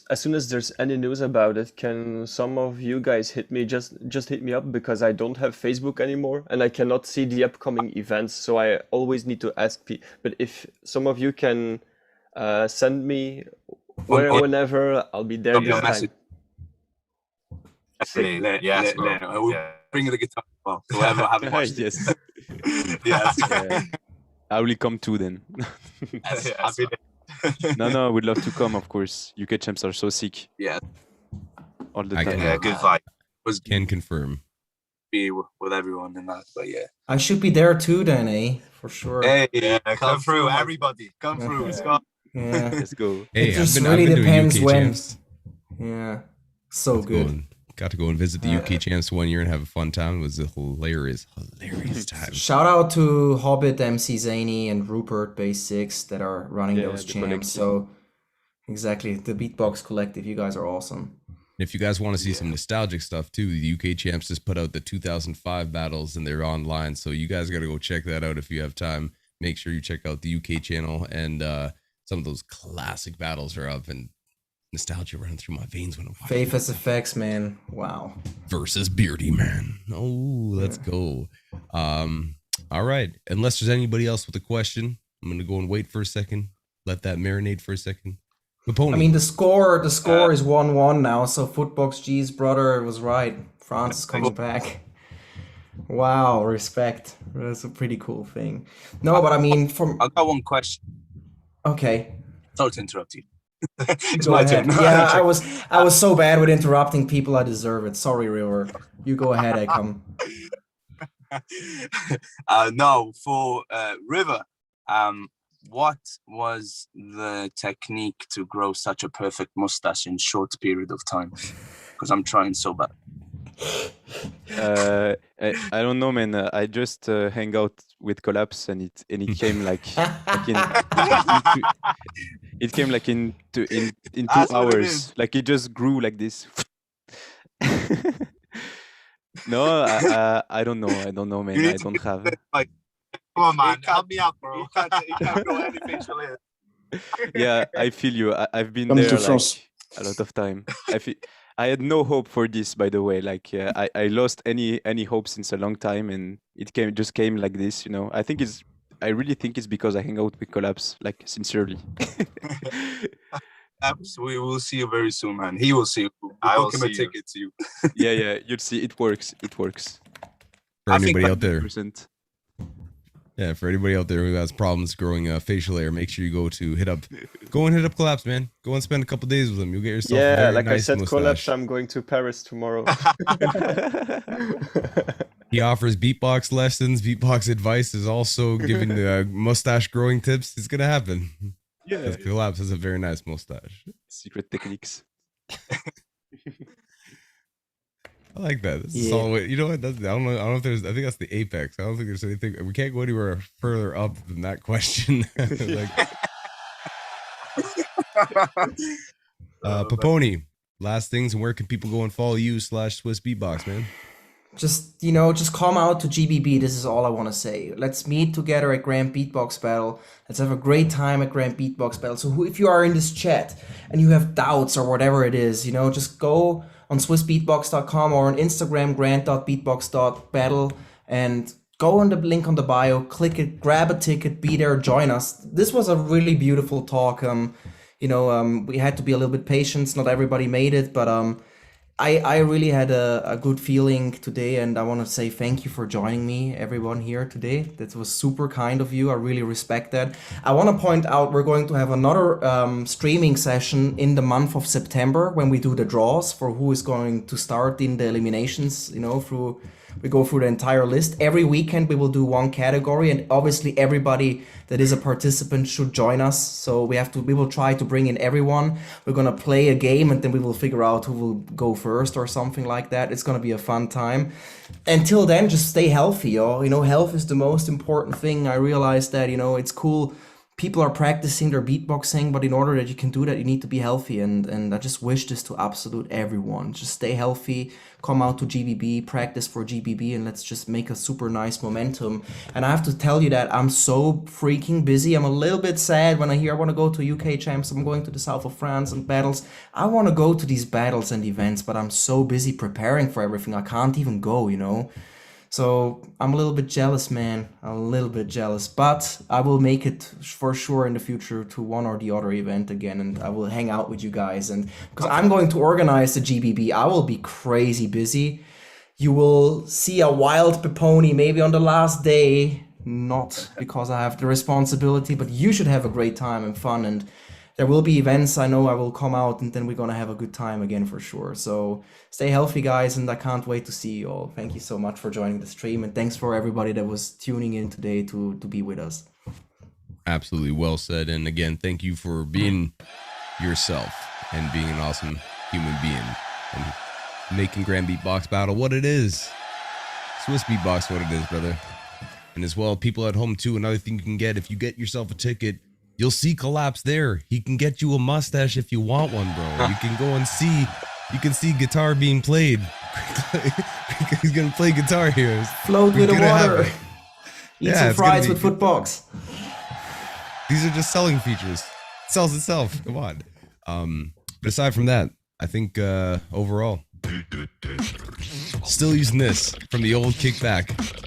as soon as there's any news about it, can some of you guys hit me? Just hit me up because I don't have Facebook anymore and I cannot see the upcoming events. So I always need to ask people. But if some of you can send me whenever, I'll be there Drop this your time. message. Definitely. Yes, bro. We'll Yeah. bring the guitar. Well, whoever haven't watched it. Yes. Yeah, I will come too then. yes, I'll be there. No, I would love to come, of course. UK champs are so sick Yeah, all the I time. can- Yeah, good vibe. was Can confirm. be with everyone and that, but yeah. I should be there too then, eh? For sure. Hey, Yeah, come through, man. everybody. Come through. Yeah. Scott. Yeah. Let's go. Hey, It just I've really been to a depends UK when. champs. Yeah. So Let's go good. and Got to go and visit the UK champs one year and have a fun time. It was a hilarious time. Shout out to Hobbit, MC Zany, and Rupert Base 6 that are running those the champs. collective. So exactly, the Beatbox Collective. You guys are awesome. If you guys want to see some nostalgic stuff too, the UK champs just put out the 2005 battles and they're online. So you guys got to go check that out if you have time. Make sure you check out the UK channel, and some of those classic battles are up, and nostalgia running through my veins when I'm watching. Faith SFX, man. Wow. Versus Beardy Man. Oh, let's go. All right. Unless there's anybody else with a question, I'm gonna go and wait for a second. Let that marinate for a second. I mean, the score is 1-1 now. So Footbox G's brother was right. France is coming back. Wow, respect. That's a pretty cool thing. No, but I mean, I got one question. Okay. Sorry to interrupt you. It's Go my ahead. turn. Yeah, I was so bad with interrupting people. I deserve it. Sorry, River. You go ahead, Akam. No, for River, what was the technique to grow such a perfect mustache in short period of time? Because I'm trying so bad. I don't know, man. I just hang out with Collapse, and it came like it came like in 2 hours. Like it just grew like this. No, I don't know. I don't know, man. I don't have. Come on, man. Help me out, bro. You can't grow any facial hair. Yeah, I feel you. I've been Come there to like France. a lot of time. I had no hope for this, by the way. Like I lost any hope since a long time, and it just came like this. You know, I really think it's because I hang out with Collapse, like sincerely. We will see you very soon, man. He will see you. I will Book him a see you. ticket to you. Yeah, you'll see. It works. It works. For anybody out there, 100%. yeah, for anybody out there who has problems growing facial hair, make sure you go and hit up Collapse, man. Go and spend a couple days with him. You'll get yourself a Yeah, very like nice I said, mustache. Collapse, I'm going to Paris tomorrow. He offers beatbox lessons, beatbox advice, is also giving the mustache growing tips. It's gonna happen. Yeah. Collapse has a very nice mustache. Secret techniques. I like that. That's a Yeah. solid way. You know what? I don't know if there's. I think that's the apex. I don't think there's anything. We can't go anywhere further up than that question. Like, Paponi, last things, and where can people go and follow you / Swiss Beatbox, man? Just come out to GBB. This is all I want to say. Let's meet together at Grand Beatbox Battle. Let's have a great time at Grand Beatbox Battle. So if you are in this chat and you have doubts or whatever it is, just go on swissbeatbox.com or on Instagram, grand.beatbox.battle, and go on the link on the bio, click it, grab a ticket, be there, join us. This was a really beautiful talk. We had to be a little bit patient. Not everybody made it, but I really had a good feeling today, and I want to say thank you for joining me, everyone here today. That was super kind of you. I really respect that. I want to point out we're going to have another streaming session in the month of September when we do the draws for who is going to start in the eliminations, we go through the entire list. Every weekend we will do one category, and obviously everybody that is a participant should join us. So we will try to bring in everyone. We're gonna play a game, and then we will figure out who will go first or something like that. It's gonna be a fun time. Until then, just stay healthy, y'all. Health is the most important thing. I realized that, it's cool. People are practicing their beatboxing, but in order that you can do that, you need to be healthy. And I just wish this to absolute everyone. Just stay healthy, come out to GBB, practice for GBB, and let's just make a super nice momentum. And I have to tell you that I'm so freaking busy. I'm a little bit sad when I hear I want to go to UK champs. I'm going to the south of France and battles. I want to go to these battles and events, but I'm so busy preparing for everything. I can't even go, So I'm a little bit jealous, man. A little bit jealous, but I will make it for sure in the future to one or the other event again, and I will hang out with you guys. And because I'm going to organize the GBB, I will be crazy busy. You will see a wild Peponi maybe on the last day, not because I have the responsibility, but you should have a great time and fun. And there will be events. I know I will come out, and then we're gonna have a good time again for sure. So stay healthy, guys, and I can't wait to see you all. Thank you so much for joining the stream, and thanks for everybody that was tuning in today to be with us. Absolutely well said. And again, thank you for being yourself and being an awesome human being. And making Grand Beatbox Battle what it is. Swiss Beatbox what it is, brother. And as well, people at home too, another thing you can get, if you get yourself a ticket, you'll see Collapse there. He can get you a mustache if you want one, bro. You can go and see, you can see guitar being played. He's gonna play guitar here. Float with the water. Eat Yeah, some it's gonna fries be- with Footbox. These are just selling features. It sells itself. Come on. But aside from that, I think overall, still using this from the old kickback.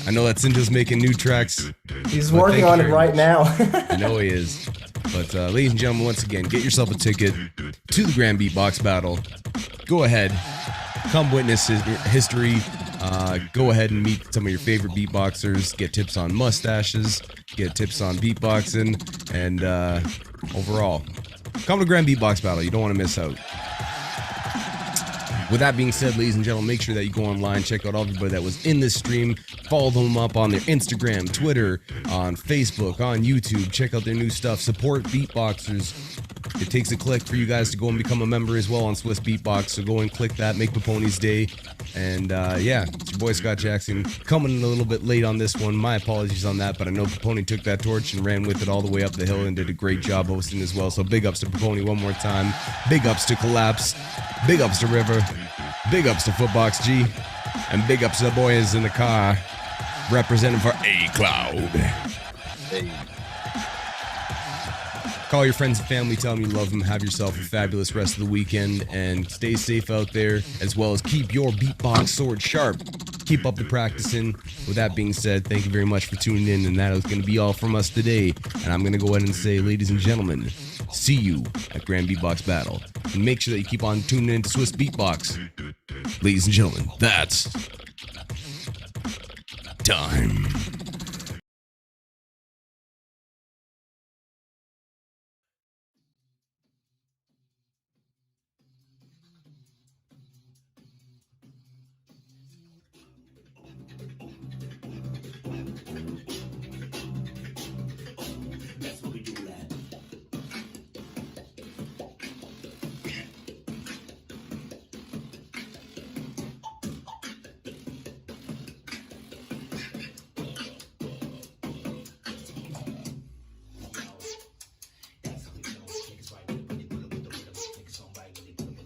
I know that Cinder's making new tracks. He's but working thank on you it very right now. I know he is. But ladies and gentlemen, once again, get yourself a ticket to the Grand Beatbox Battle. Go ahead. Come witness history. Go ahead and meet some of your favorite beatboxers. Get tips on mustaches. Get tips on beatboxing. And overall, come to Grand Beatbox Battle. You don't want to miss out. With that being said, ladies and gentlemen, make sure that you go online, check out all everybody that was in this stream, follow them up on their Instagram, Twitter, on Facebook, on YouTube, check out their new stuff, support beatboxers. It takes a click for you guys to go and become a member as well on Swiss Beatbox, so go and click that, make Paponi's day. And yeah, it's your boy Scott Jackson coming in a little bit late on this one. My apologies on that, but I know Paponi took that torch and ran with it all the way up the hill and did a great job hosting as well. So big ups to Paponi one more time. Big ups to Collapse. Big ups to River. Big ups to Footbox G. And big ups to the boys in the car representing for A-Cloud. Hey. Call your friends and family, tell them you love them, have yourself a fabulous rest of the weekend, and stay safe out there, as well as keep your beatbox sword sharp. Keep up the practicing. With that being said, thank you very much for tuning in, and that is going to be all from us today. And I'm going to go ahead and say, ladies and gentlemen, see you at Grand Beatbox Battle. And make sure that you keep on tuning in to Swiss Beatbox. Ladies and gentlemen, that's time.